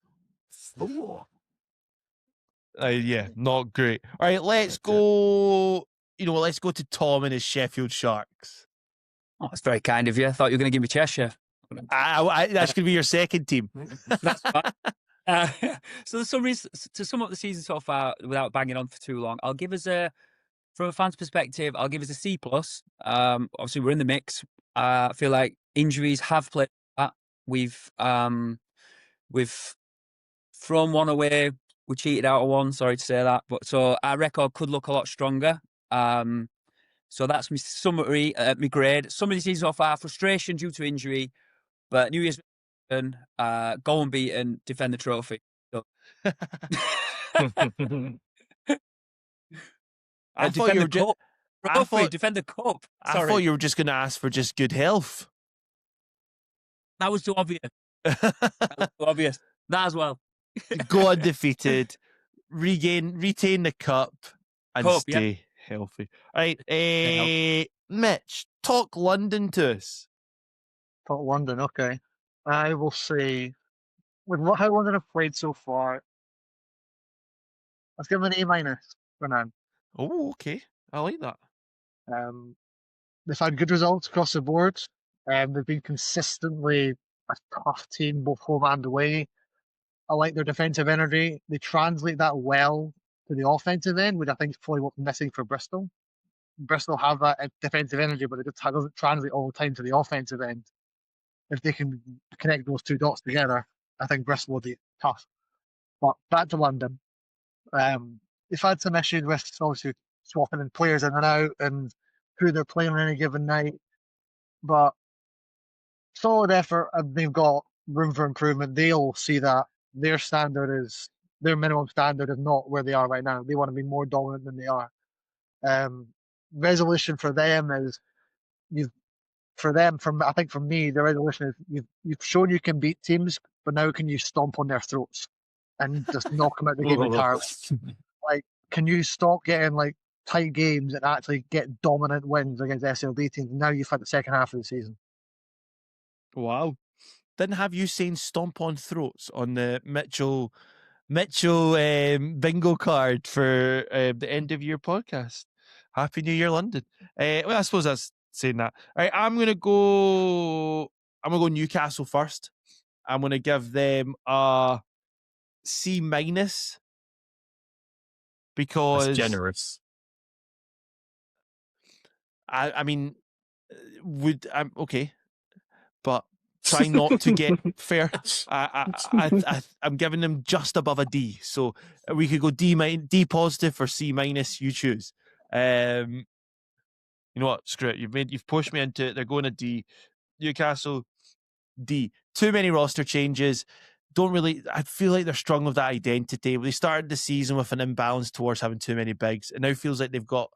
Yeah, not great. All right, let's go. Let's go to Tom and his Sheffield Sharks. Oh, that's very kind of you. I thought you were going to give me Cheshire. That's going to be your second team. That's fine. So to sum up the season so far, without banging on for too long, I'll give us from a fan's perspective, I'll give us a C+. Obviously, we're in the mix. I feel like injuries have played that. We've thrown one away. We cheated out of one. Sorry to say that, but so our record could look a lot stronger. So that's my summary, my grade. Some of the season so far, frustration due to injury, but New Year's go unbeaten, defend the trophy. So. I thought you were defend the cup. I thought you were just going to ask for just good health. That was too obvious. That as well. Go undefeated, retain the cup, and stay healthy. All right, Mitch, talk London to us. Talk London, okay. I will say, with how London have played so far, let's give them an A- for now. Oh, okay. I like that. They've had good results across the board. They've been consistently a tough team, both home and away. I like their defensive energy. They translate that well to the offensive end, which I think is probably what's missing for Bristol. Bristol have that defensive energy, but it just doesn't translate all the time to the offensive end. If they can connect those two dots together, I think Bristol will be tough. But back to London. They've had some issues with obviously swapping in players in and out and who they're playing on any given night. But solid effort, and they've got room for improvement. They'll see that their minimum standard is not where they are right now. They want to be more dominant than they are. Resolution for them is I think for me, the resolution is you've shown you can beat teams, but now can you stomp on their throats and just knock them out the game entirely? Like, can you stop getting like tight games and actually get dominant wins against SLB teams? Now you've had the second half of the season. Wow. Didn't have you saying stomp on throats on the Mitchell bingo card for the end of year podcast. Happy New Year, London. Well, I suppose that's saying that. All right, I'm gonna go Newcastle first. I'm gonna give them a C- because that's generous. I mean, I'm okay, but try not to get fair. I'm giving them just above a D, so we could go D positive or C-. You choose. You know what? Screw it. You've pushed me into it. They're going a D. Newcastle D. Too many roster changes. I feel like they're struggling with that identity. They started the season with an imbalance towards having too many bigs. It now feels like they've got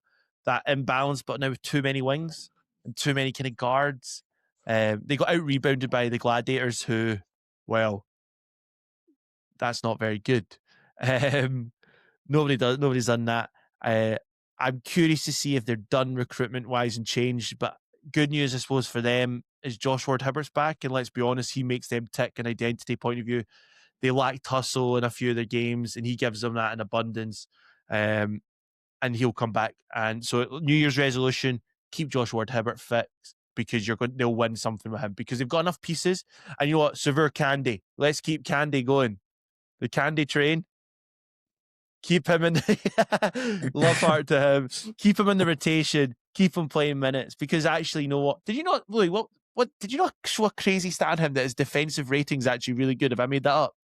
that imbalance, but now with too many wings and too many kind of guards. They got out rebounded by the Gladiators, who, well, that's not very good. Nobody's done that. I'm curious to see if they're done recruitment wise and changed. But good news, I suppose, for them is Josh Ward-Hibbert's back, and let's be honest, he makes them tick an identity point of view. They lacked hustle in a few of their games, and he gives them that in abundance. And he'll come back. And so, New Year's resolution: keep Josh Ward-Hibbert fit, because they'll win something with him because they've got enough pieces. And you know what? Sever Candy. Let's keep Candy going. The Candy train. Keep him in. Love heart to him. Keep him in the rotation. Keep him playing minutes, because actually, you know what? Did you not, Louis? What did you not show a crazy stat on him that his defensive rating's actually really good? Have I made that up?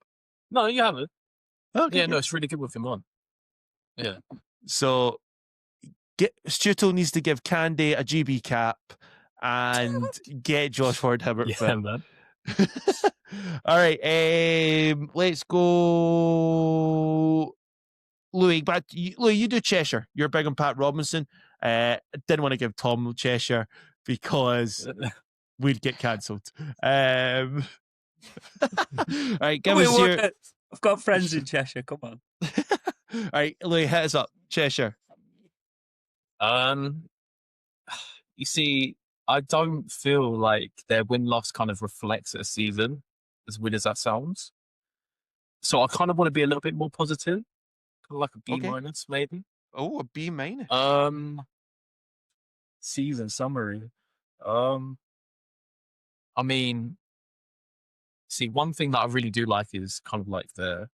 No, you haven't. Okay, yeah, no, it's really good with him on. Yeah. So, Stutel needs to give Candy a GB cap and get Josh Ward-Hibbert fit. Man. All right, let's go. Louis, you do Cheshire. You're big on Pat Robinson. Didn't want to give Tom Cheshire because we'd get cancelled. All right, give us your. I've got friends in Cheshire. Come on. All right, Louis, hit us up. Cheshire. You see, I don't feel like their win-loss kind of reflects a season, as weird as that sounds. So I kind of want to be a little bit more positive, kind of like a B Okay. minus maybe. Oh, a B minus. Season summary. I mean, see, one thing that I really do like is kind of like the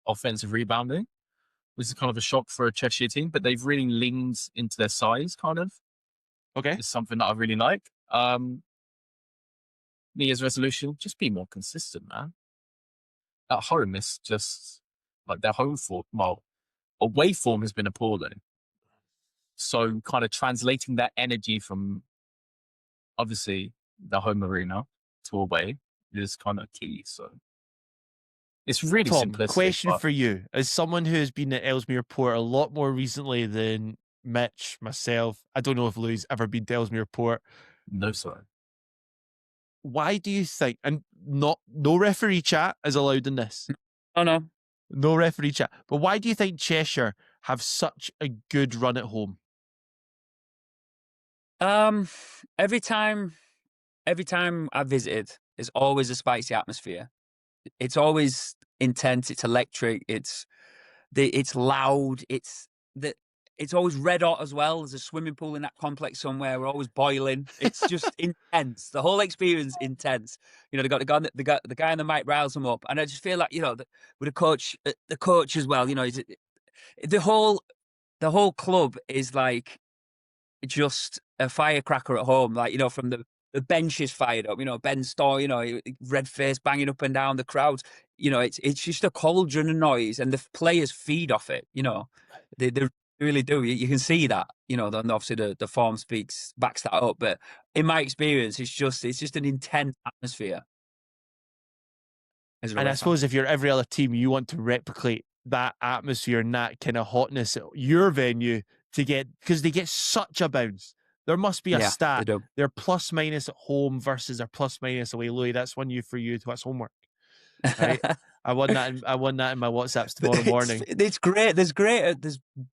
offensive rebounding, which is kind of a shock for a Cheshire team, but they've really leaned into their size, kind of. Okay. It's something that I really like. New Year's resolution, just be more consistent, man. At home, it's just like their home form. Well, away form has been appalling. So kind of translating that energy from obviously the home arena to away is kind of key. So it's really Tom, simplistic. question But for you. As someone who has been at Ellesmere Port a lot more recently than Mitch, myself, I don't know if Louie's ever been to Ellesmere Port. no, sorry. Why do you think, and no referee chat is allowed in this, Oh no. no referee chat, but why do you think Cheshire have such a good run at home? Every time I visited, there's always a spicy atmosphere. It's always intense. It's electric. It's loud. It's always red hot as well. There's a swimming pool in that complex somewhere. We're always boiling. It's just intense. The whole experience intense. You know, they got the guy on the mic riles them up, and I just feel like, you know, with the coach as well. You know, the whole club is like just a firecracker at home. Like, you know, from the bench is fired up. You know, Ben Storr, you know, red face banging up and down. The crowds, you know, it's just a cauldron of noise, and the players feed off it. You know, they really do. You can see that. You know, and obviously the form backs that up. But in my experience, it's just an intense atmosphere. And I suppose if you're every other team, you want to replicate that atmosphere and that kind of hotness at your venue to get, because they get such a bounce. There must be a stat. They do. Their plus minus at home versus their plus minus away. Louie, that's one for you. That's homework. Right? I won that in my WhatsApps tomorrow morning. It's great. There's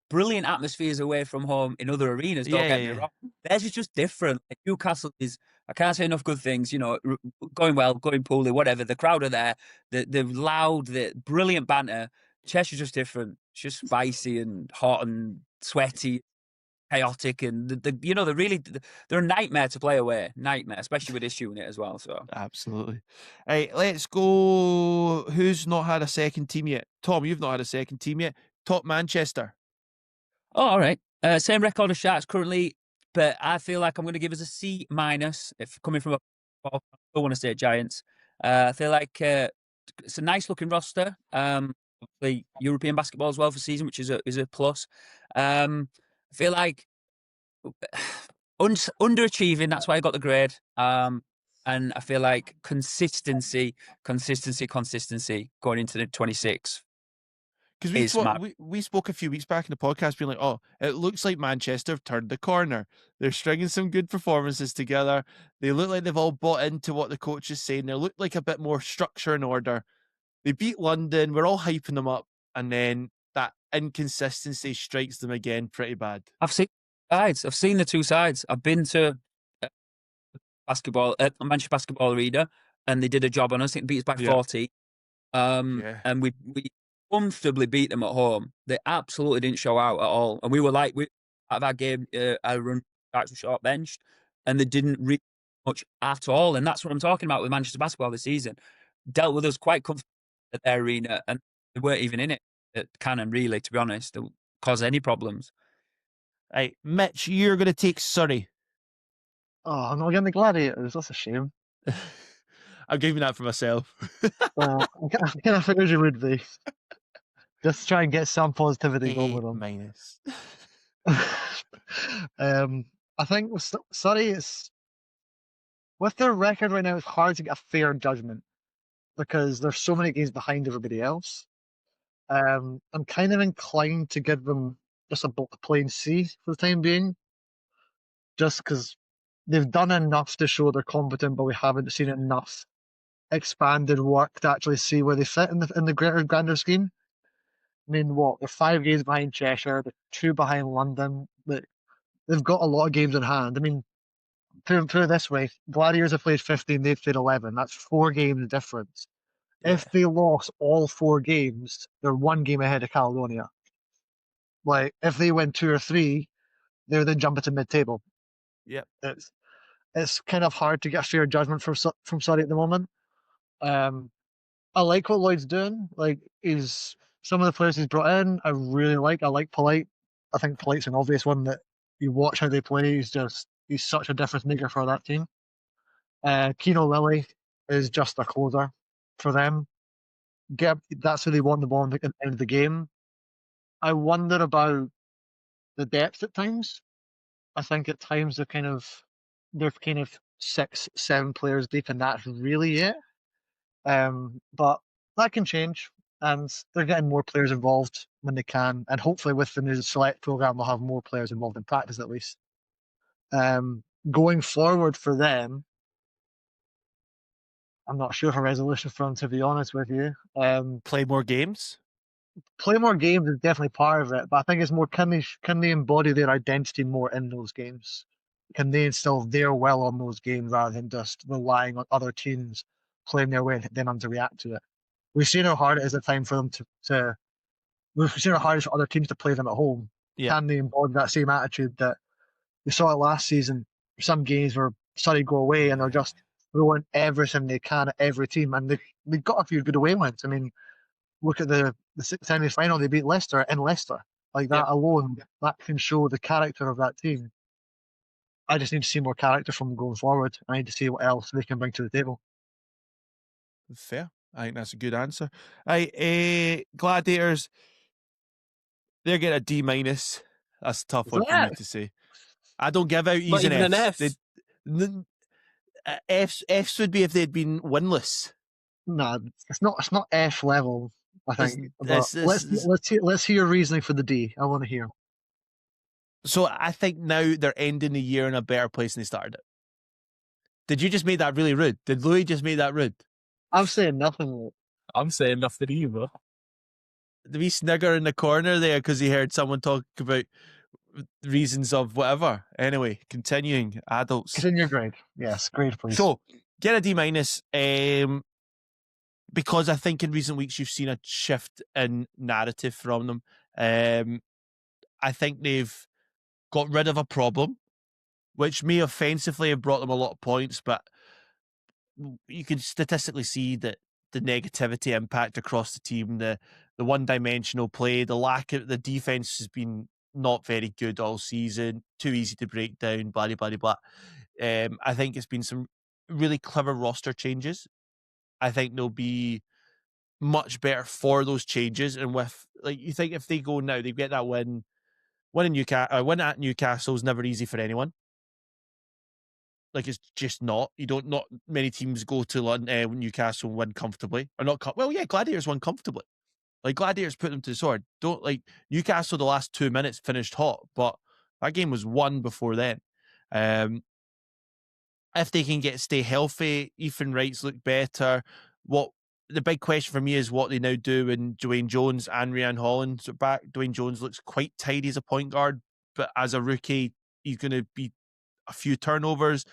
brilliant atmospheres away from home in other arenas. Don't get me wrong. Theirs is just different. Like Newcastle is, I can't say enough good things. You know, going well, going poorly, whatever. The crowd are there. The loud, the brilliant banter. Cheshire's just different. It's just spicy and hot and sweaty, chaotic, and they're a nightmare to play away. Nightmare, especially with this unit as well. So absolutely. Right, let's go. Who's not had a second team yet? Tom, you've not had a second team yet. Top Manchester. Oh, all right. Same record as Sharks currently, but I feel like I'm going to give us a C minus. If coming from I don't want to say Giants. I feel like it's a nice looking roster. Obviously European basketball as well for season, which is a plus. I feel like underachieving. That's why I got the grade. And I feel like consistency going into the 26. Because we spoke a few weeks back in the podcast being like, oh, it looks like Manchester have turned the corner. They're stringing some good performances together. They look like they've all bought into what the coach is saying. They look like a bit more structure and order. They beat London. We're all hyping them up. And then that inconsistency strikes them again pretty bad. I've seen sides. I've seen the two sides. I've been to basketball at Manchester Basketball Arena, and they did a job on us. I think they beat us by 40. And we comfortably beat them at home. They absolutely didn't show out at all. And we were like, out of our game, our run backs were short benched, and they didn't reach much at all. And that's what I'm talking about with Manchester Basketball this season. Dealt with us quite comfortably at their arena, and they weren't even in it at Cannon, really, to be honest, to cause any problems. Right, Mitch, you're going to take Surrey. Oh, I'm not getting the Gladiators. That's a shame. I'm giving that for myself. Well, I kind of figured you would be. Just try and get some positivity going with them. Minus. I think with Surrey, it's with their record right now, it's hard to get a fair judgment because there's so many games behind everybody else. I'm kind of inclined to give them just a plain C for the time being, just because they've done enough to show they're competent, but we haven't seen enough expanded work to actually see where they fit in the grander scheme. I mean, they're 5 games behind Cheshire, they're 2 behind London. They've got a lot of games in hand. I mean, put it this way: Gladiators have played 15, they've played 11. That's 4 games difference if they lost all 4 games, they're 1 game ahead of Caledonia. Like, if they win 2 or 3, they're then jumping to mid-table. Yep. It's kind of hard to get a fair judgment from Surrey at the moment. I like what Lloyd's doing. Like, some of the players he's brought in, I really like. I like Polite. I think Polite's an obvious one that you watch how they play. He's such a difference maker for that team. Keno Lilly is just a closer for them. That's who they want the ball at the end of the game. I wonder about the depth at times. I think at times they're kind of 6, 7 players deep, and that's really it. But that can change, and they're getting more players involved when they can, and hopefully with the new select program, they'll have more players involved in practice at least. Going forward for them, I'm not sure of a resolution for them, to be honest with you. Play more games. Play more games is definitely part of it, but I think it's more, can they embody their identity more in those games? Can they instill their will on those games rather than just relying on other teams playing their way and then having to react to it? We've seen how hard it is at time for them we've seen how hard it is for other teams to play them at home. Yeah. Can they embody that same attitude that we saw it last season? Some games where Surrey go away and they're just throwing everything they can at every team, and they got a few good away wins. I mean, look at the semi-final, they beat Leicester in Leicester. Like that alone, that can show the character of that team. I just need to see more character from them going forward. I need to see what else they can bring to the table. Fair. I think that's a good answer. Gladiators, they're getting a D-. That's a tough one for me to say. I don't give out E's and even F's. an F. F's would be if they'd been winless. No, it's not F level, I think. It's- Let's hear your reasoning for the D. I want to hear. So I think now they're ending the year in a better place than they started it. Did you just make that really rude? Did Louis just make that rude? I'm saying nothing. I'm saying nothing either. The wee snigger in the corner there because he heard someone talk about reasons of whatever. Anyway, continuing, adults. Continue grade. Yes, grade, please. So get a D-, because I think in recent weeks you've seen a shift in narrative from them. I think they've got rid of a problem, which may offensively have brought them a lot of points, but you can statistically see that the negativity impact across the team, the one-dimensional play, the lack of the defense has been not very good all season, too easy to break down, blah, blah, blah, blah. I think it's been some really clever roster changes. I think they'll be much better for those changes. And with, like, you think if they go now, they get that win win at Newcastle is never easy for anyone. Like, it's just not. Not many teams go to Newcastle and win comfortably. Or not, well, yeah, Gladiators won comfortably. Like, Gladiators put them to the sword. Newcastle, the last 2 minutes finished hot, but that game was won before then. If they can stay healthy, Ethan Wright's look better. The big question for me is what they now do when Dwayne Jones and Ryan Holland are back. Dwayne Jones looks quite tidy as a point guard, but as a rookie, he's going to be a few turnovers.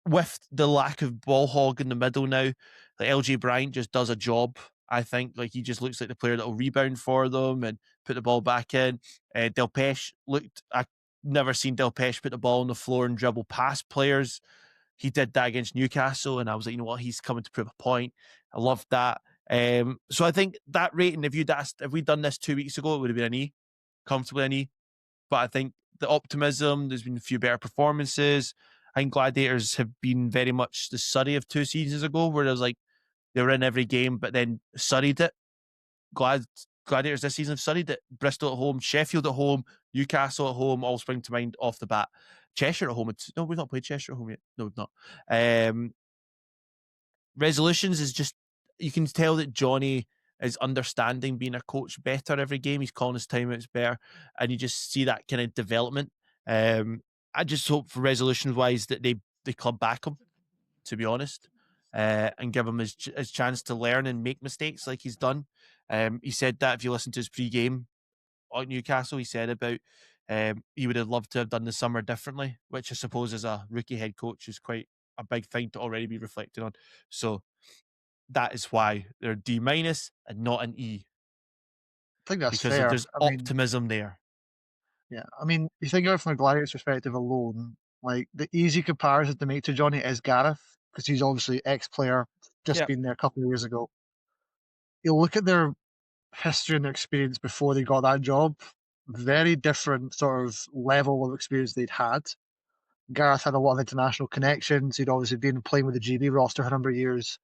With the lack of ball hog in the middle now, like LJ Bryant just does a job. I think like he just looks like the player that will rebound for them and put the ball back in. Delpeche I've never seen Delpeche put the ball on the floor and dribble past players. He did that against Newcastle, and I was like, you know what, he's coming to prove a point. I loved that. So I think that rating, if we'd done this 2 weeks ago, it would have been an E, comfortably an E. But I think the optimism, there's been a few better performances. I think Gladiators have been very much the Surrey of 2 seasons ago, where it was like they were in every game, but then Surreyed it. Gladiators this season have Surreyed it. Bristol at home, Sheffield at home, Newcastle at home, all spring to mind off the bat. Cheshire at home. No, we've not played Cheshire at home yet. No, we've not. Resolutions is just, you can tell that Johnny is understanding being a coach better every game. He's calling his timeouts better, and you just see that kind of development. I just hope for resolutions wise that they club back him, to be honest, and give him his chance to learn and make mistakes like he's done. He said that if you listen to his pre-game at Newcastle, he said about he would have loved to have done the summer differently, which I suppose as a rookie head coach is quite a big thing to already be reflecting on. So that is why they're D- and not an E. I think that's Because fair. there's I mean, optimism there. yeah. I mean, you think of it from a Gladiators perspective alone, like the easy comparison to make to Johnny is Gareth, because he's obviously ex-player, just Yeah. been there a couple of years ago. You look at their history and their experience before they got that job, very different sort of level of experience they'd had. Gareth had a lot of international connections. He'd obviously been playing with the GB roster for a number of years.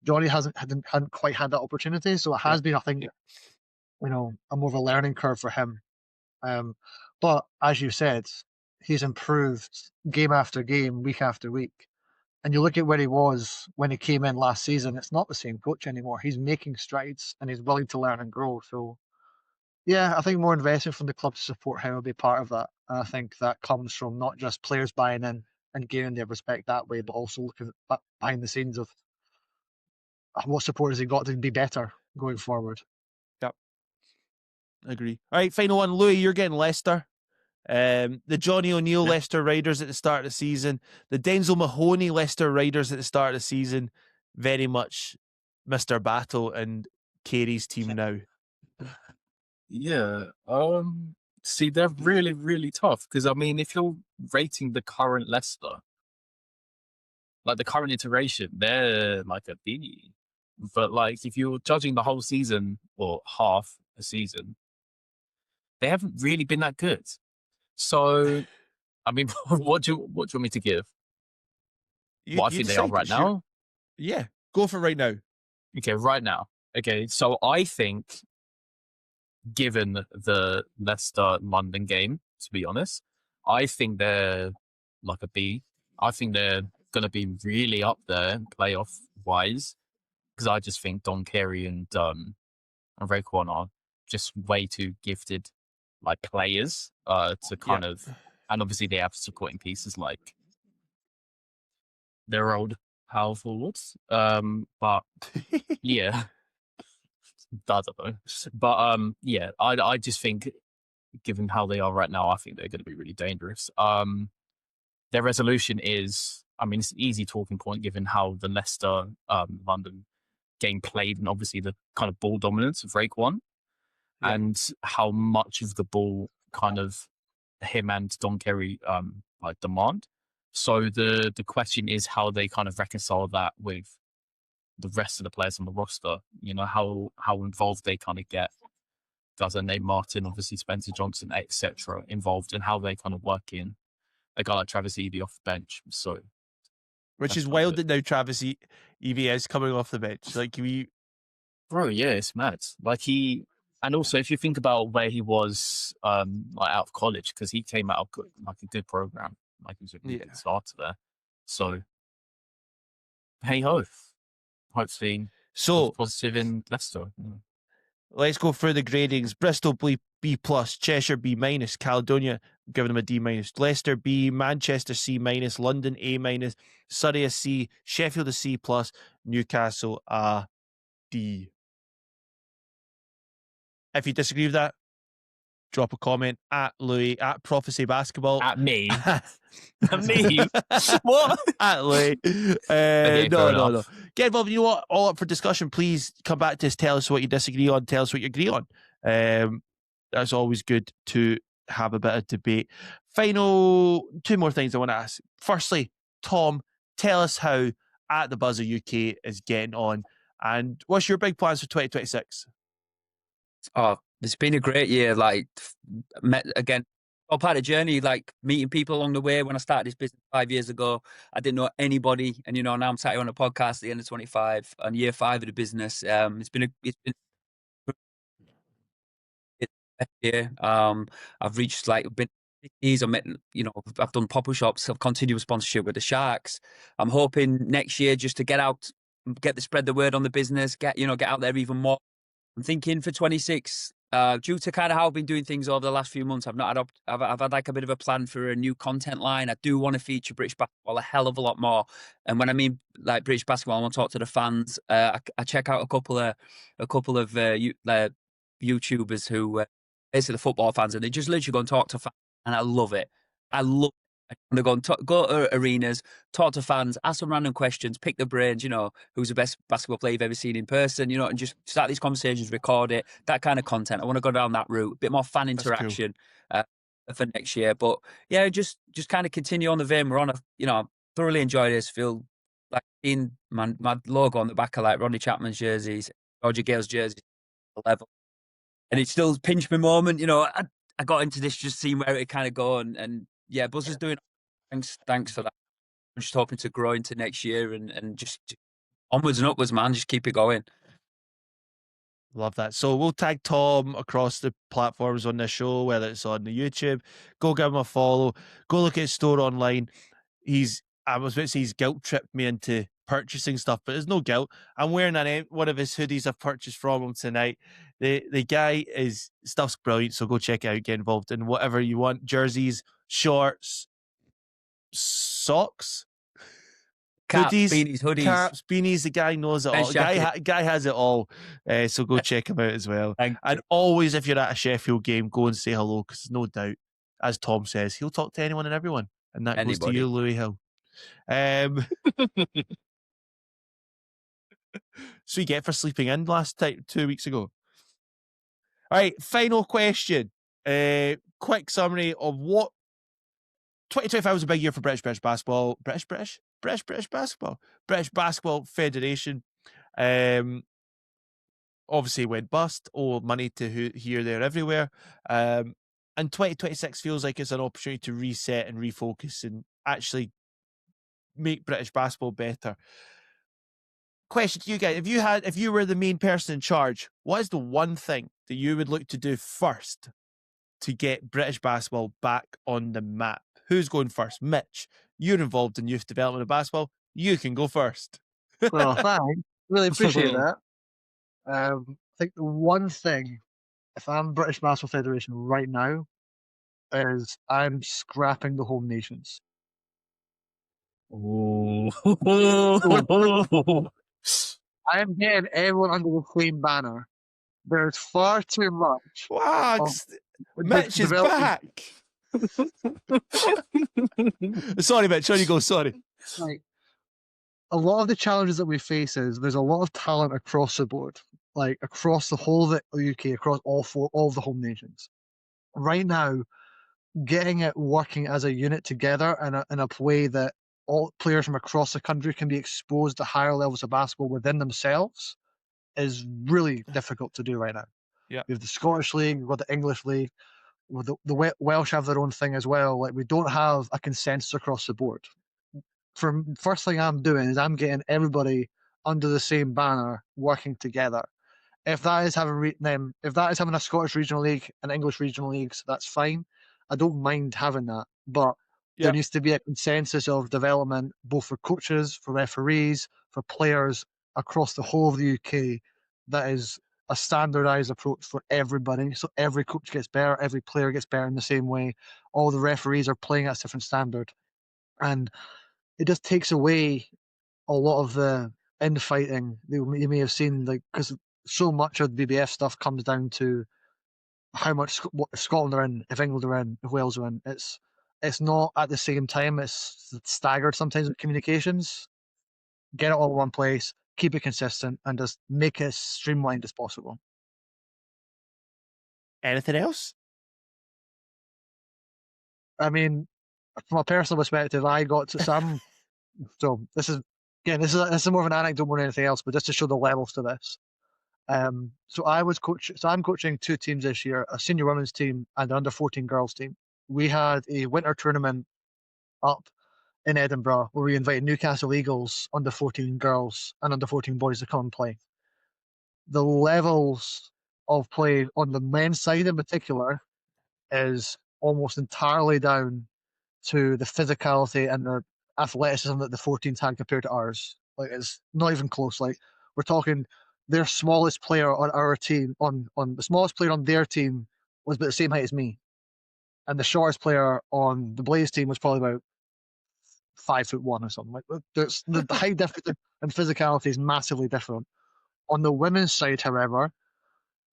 Johnny hadn't quite had that opportunity, so it has been, I think, a more of a learning curve for him. But as you said, he's improved game after game, week after week. And you look at where he was when he came in last season, it's not the same coach anymore. He's making strides and he's willing to learn and grow. So, yeah, I think more investment from the club to support him will be part of that. And I think that comes from not just players buying in and gaining their respect that way, but also looking at behind the scenes of what support has he got to be better going forward. Yep. Agree. All right, final one. Louis, you're getting Leicester. The Johnny O'Neill Leicester Riders at the start of the season, the Denzel Mahoney Leicester Riders at the start of the season, very much Mr. Battle and Carey's team now. Yeah. See, they're really, really tough because I mean, if you're rating the current Leicester, like the current iteration, they're like a B. But like, if you're judging the whole season or half a season, they haven't really been that good. So, I mean, what do you want me to give? What I think they are right now? Yeah, go for it right now. Okay, right now. Okay, so I think, given the Leicester London game, to be honest, I think they're like a B. I think they're going to be really up there playoff wise because I just think Don Carey and Raekwon are just way too gifted, like players to kind of, and obviously they have supporting pieces like their old power forwards. But yeah, I don't know. But yeah, I just think, given how they are right now, I think they're going to be really dangerous. Their resolution is, I mean, it's an easy talking point given how the Leicester London game played and obviously the kind of ball dominance of Raekwon and how much of the ball kind of him and Don Kerry like demand. So the question is how they kind of reconcile that with the rest of the players on the roster. You know, how involved they kind of get guys like Nate Martin, obviously Spencer Johnson, etc., involved, and how they kind of work in a guy like Travis Eby off the bench. So, which is wild that now Travis Eby is coming off the bench. Like bro, yeah, it's mad. Like and also if you think about where he was, like out of college, because he came out of like a good program, like he was a really good starter there. So, hey ho, hopefully, positive in Leicester. Yeah. Let's go through the gradings. Bristol B plus, Cheshire B minus, Caledonia giving them a D minus, Leicester B, Manchester C minus, London A minus, Surrey a C, Sheffield a C plus, Newcastle a D. If you disagree with that, drop a comment at Louis, at Prophecy Basketball. At me. At me? What? At Louis. Okay, no. Get involved. You know what? All up for discussion. Please come back to us. Tell us what you disagree on. Tell us what you agree on. That's always good to have a bit of debate. Final two more things I want to ask. Firstly, Tom, tell us how At the Buzzer UK is getting on. And what's your big plans for 2026? Oh, it's been a great year. Like, met again, all part of the journey, like meeting people along the way. When I started this business 5 years ago, I didn't know anybody. And, now I'm sat here on a podcast at the end of 25 on year 5 of the business. It's been year. I've reached been cities. I met, I've done pop-up shops. I've continued with sponsorship with the Sharks. I'm hoping next year just to spread the word on the business, get out there even more. I'm thinking for 26, due to kind of how I've been doing things over the last few months, I've had like a bit of a plan for a new content line. I do want to feature British basketball a hell of a lot more. And when I mean like British basketball, I want to talk to the fans. I check out a couple of YouTubers who basically the football fans, and they just literally go and talk to fans, and I love it. They're going to go to arenas, talk to fans, ask some random questions, pick their brains, who's the best basketball player you've ever seen in person, and just start these conversations, record it, that kind of content. I want to go down that route, a bit more fan interaction for next year. But yeah, just kind of continue on the vein. We're on thoroughly enjoy this. Feel like seeing my logo on the back of like Ronnie Chapman's jerseys, Roger Gale's jerseys, level. And it still pinched me moment, I got into this just seeing where it kind of go and yeah, Buzzer's doing. Thanks for that. I'm just hoping to grow into next year and just onwards and upwards, man. Just keep it going. Love that. So we'll tag Tom across the platforms on this show, whether it's on the YouTube. Go give him a follow. Go look at his store online. I was about to say he's guilt tripped me into purchasing stuff, but there's no guilt. I'm wearing one of his hoodies I've purchased from him tonight. The guy stuff's brilliant, so go check it out. Get involved in whatever you want. Jerseys, shorts, socks, Caps, hoodies, beanies, hoodies, caps, beanies. The guy knows it all. Guy has it all. So go check him out as well. And always, if you're at a Sheffield game, go and say hello, because there's no doubt, as Tom says, he'll talk to anyone and everyone, and that goes to you, Louis Hill. So you get for sleeping in last time 2 weeks ago. All right, final question. Quick summary of what 2025 was a big year for British basketball. British basketball. British Basketball Federation. Obviously went bust. Money to here, there, everywhere. And 2026 feels like it's an opportunity to reset and refocus and actually make British basketball better. Question to you guys: if you were the main person in charge, what is the one thing that you would look to do first to get British basketball back on the map? Who's going first? Mitch, you're involved in youth development of basketball. You can go first. Well, thanks. Really appreciate that. I think the one thing, if I'm British Basketball Federation right now, is I'm scrapping the home nations. I am getting everyone under the same banner. There's far too much. Wow, Mitch is back. Sorry, Mitch. On you go. Sorry. Like, a lot of the challenges that we face is there's a lot of talent across the board, like across the whole of the UK, across all of the home nations. Right now, getting it working as a unit together in a way that all players from across the country can be exposed to higher levels of basketball within themselves is really difficult to do right now. Yeah, we have the Scottish League, we've got the English League, the Welsh have their own thing as well. Like, we don't have a consensus across the board. First thing I'm doing is I'm getting everybody under the same banner working together. If that is having a Scottish regional league and English regional leagues, that's fine. I don't mind having that, but there needs to be a consensus of development, both for coaches, for referees, for players across the whole of the UK. That is a standardized approach for everybody. So every coach gets better, every player gets better in the same way. All the referees are playing at a different standard. And it just takes away a lot of the infighting you may have seen, like, because so much of the BBF stuff comes down to how much if Scotland are in, if England are in, if Wales are in. It's not at the same time. It's staggered sometimes with communications. Get it all in one place, keep it consistent, and just make it as streamlined as possible. Anything else? I mean, from a personal perspective, I got to some. So this is more of an anecdote more than anything else, but just to show the levels to this. So I'm coaching two teams this year, a senior women's team and an under 14 girls team. We had a winter tournament up in Edinburgh where we invited Newcastle Eagles under 14 girls and under 14 boys to come and play. The levels of play on the men's side in particular is almost entirely down to the physicality and the athleticism that the 14s had compared to ours. Like, it's not even close. Like, we're talking their smallest player on our team, on the smallest player on their team was about the same height as me. And the shortest player on the Blaze team was probably about 5'1" or something. Like, there's the height difference and physicality is massively different. On the women's side, however,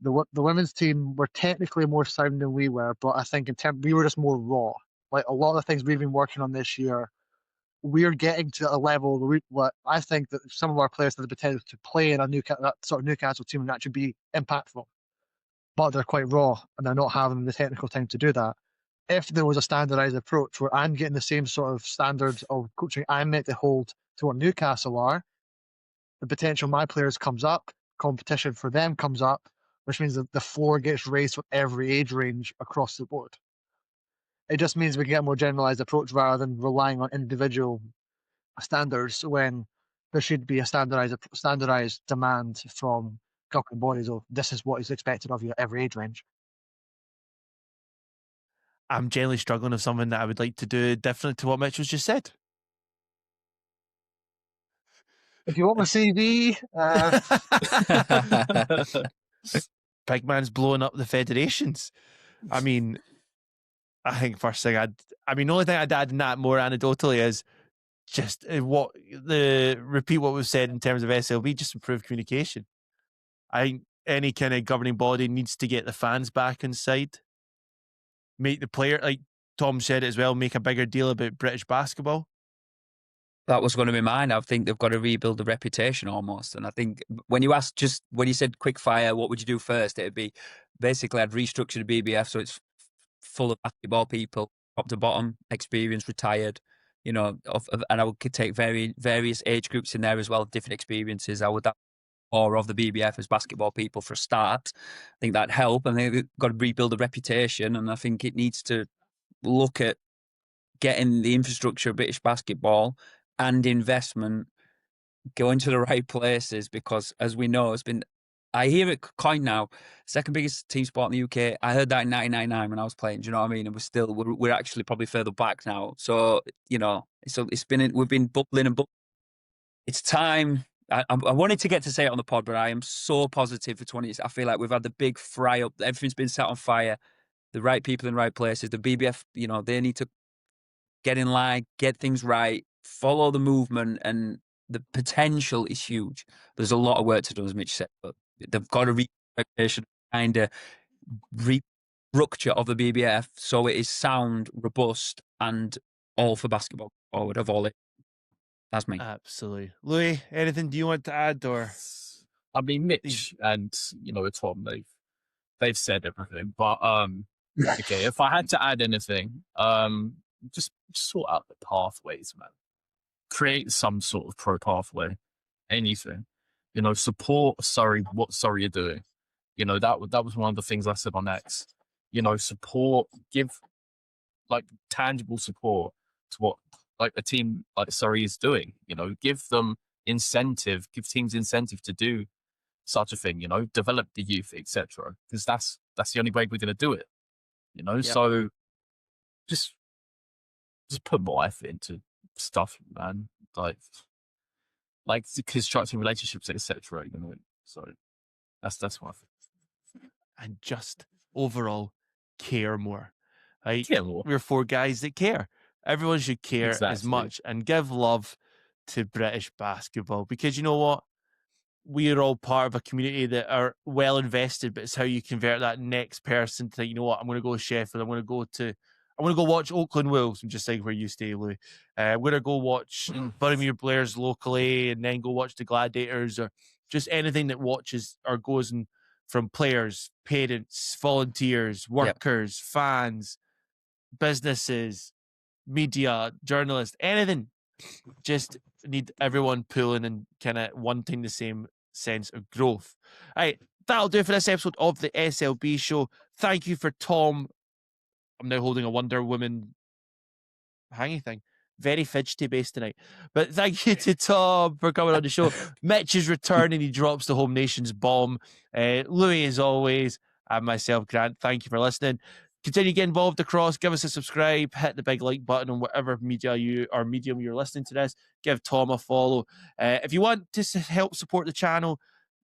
the women's team were technically more sound than we were, but I think we were just more raw. Like a lot of the things we've been working on this year, we're getting to a level where I think that some of our players have the potential to play in that sort of Newcastle team and actually be impactful, but they're quite raw and they're not having the technical time to do that. If there was a standardized approach where I'm getting the same sort of standards of coaching I'm meant to hold to what Newcastle are, the potential of my players comes up, competition for them comes up, which means that the floor gets raised for every age range across the board. It just means we can get a more generalized approach rather than relying on individual standards when there should be a standardized demand from governing bodies of this is what is expected of you at every age range. I'm generally struggling with something that I would like to do different to what Mitch has just said. If you want my CV, Big man's blowing up the federations. I mean, I think first thing the only thing I'd add in that more anecdotally is just repeat what we've said in terms of SLB, just improve communication. I think any kind of governing body needs to get the fans back inside. Make the player, like Tom said as well, make a bigger deal about British basketball. That was going to be mine. I think they've got to rebuild the reputation almost. And I think when you said quick fire, what would you do first? It'd be basically I'd restructure the BBF so it's full of basketball people, top to bottom, experienced, retired, and I would take various age groups in there as well, different experiences. I would have more of the BBF as basketball people for a start. I think that'd help. And they've got to rebuild the reputation. And I think it needs to look at getting the infrastructure of British basketball and investment going to the right places, because as we know, I hear it coined now, second biggest team sport in the UK. I heard that in 1999 when I was playing. Do you know what I mean? And we're actually probably further back now. So, we've been bubbling and bubbling. It's time. I wanted to get to say it on the pod, but I am so positive for 20 years. I feel like we've had the big fry up. Everything's been set on fire. The right people in the right places. The BBF, they need to get in line, get things right, follow the movement, and the potential is huge. There's a lot of work to do, as Mitch said, but they've got to restructure kind of restructure of the BBF so it is sound, robust, and all for basketball forward of all it. That's me. Absolutely. Louis, anything do you want to add? Or I mean, Mitch and Tom, they've said everything, but okay, if I had to add anything, just sort out the pathways, man. Create some sort of pro pathway, anything. Support Surrey, what Surrey are doing. That was one of the things I said on X. Support, give like tangible support to what like a team like Surrey is doing. Give them incentive, give teams incentive to do such a thing. Develop the youth, etc. Because that's the only way we're going to do it. Yep. So just put more effort into stuff, man. Like constructing relationships, etc. So that's what I think. And just overall care more. Like, Care more. we're four guys that care. Everyone should care as Exactly. much and give love to British basketball, because you know what? We are all part of a community that are well invested, but it's how you convert that next person to, you know what, I'm going to go to Sheffield, I'm going to go watch Oakland Wolves, I'm just saying where you stay, Louis. I'm going to go watch Boroughmuir Blairs locally, and then go watch the Gladiators, or just anything that watches or goes in from players, parents, volunteers, workers, fans, businesses, media, journalists, anything. Just need everyone pulling and kind of wanting the same sense of growth. All right, that'll do it for this episode of the SLB Show. Thank you for Tom. I'm now holding a Wonder Woman hanging thing. Very fidgety base tonight. But thank you to Tom for coming on the show. Mitch is returning. He drops the Home Nations bomb. Louis, as always, and myself, Grant, thank you for listening. Continue to get involved across. Give us a subscribe. Hit the big like button on whatever medium you're listening to this. Give Tom a follow. If you want to help support the channel,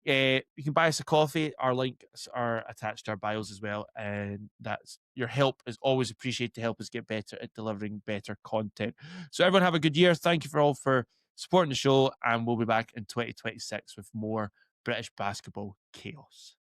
you can buy us a coffee. Our links are attached to our bios as well, and that's your help is always appreciated to help us get better at delivering better content. So everyone have a good year. Thank you for all for supporting the show, and we'll be back in 2026 with more British basketball chaos.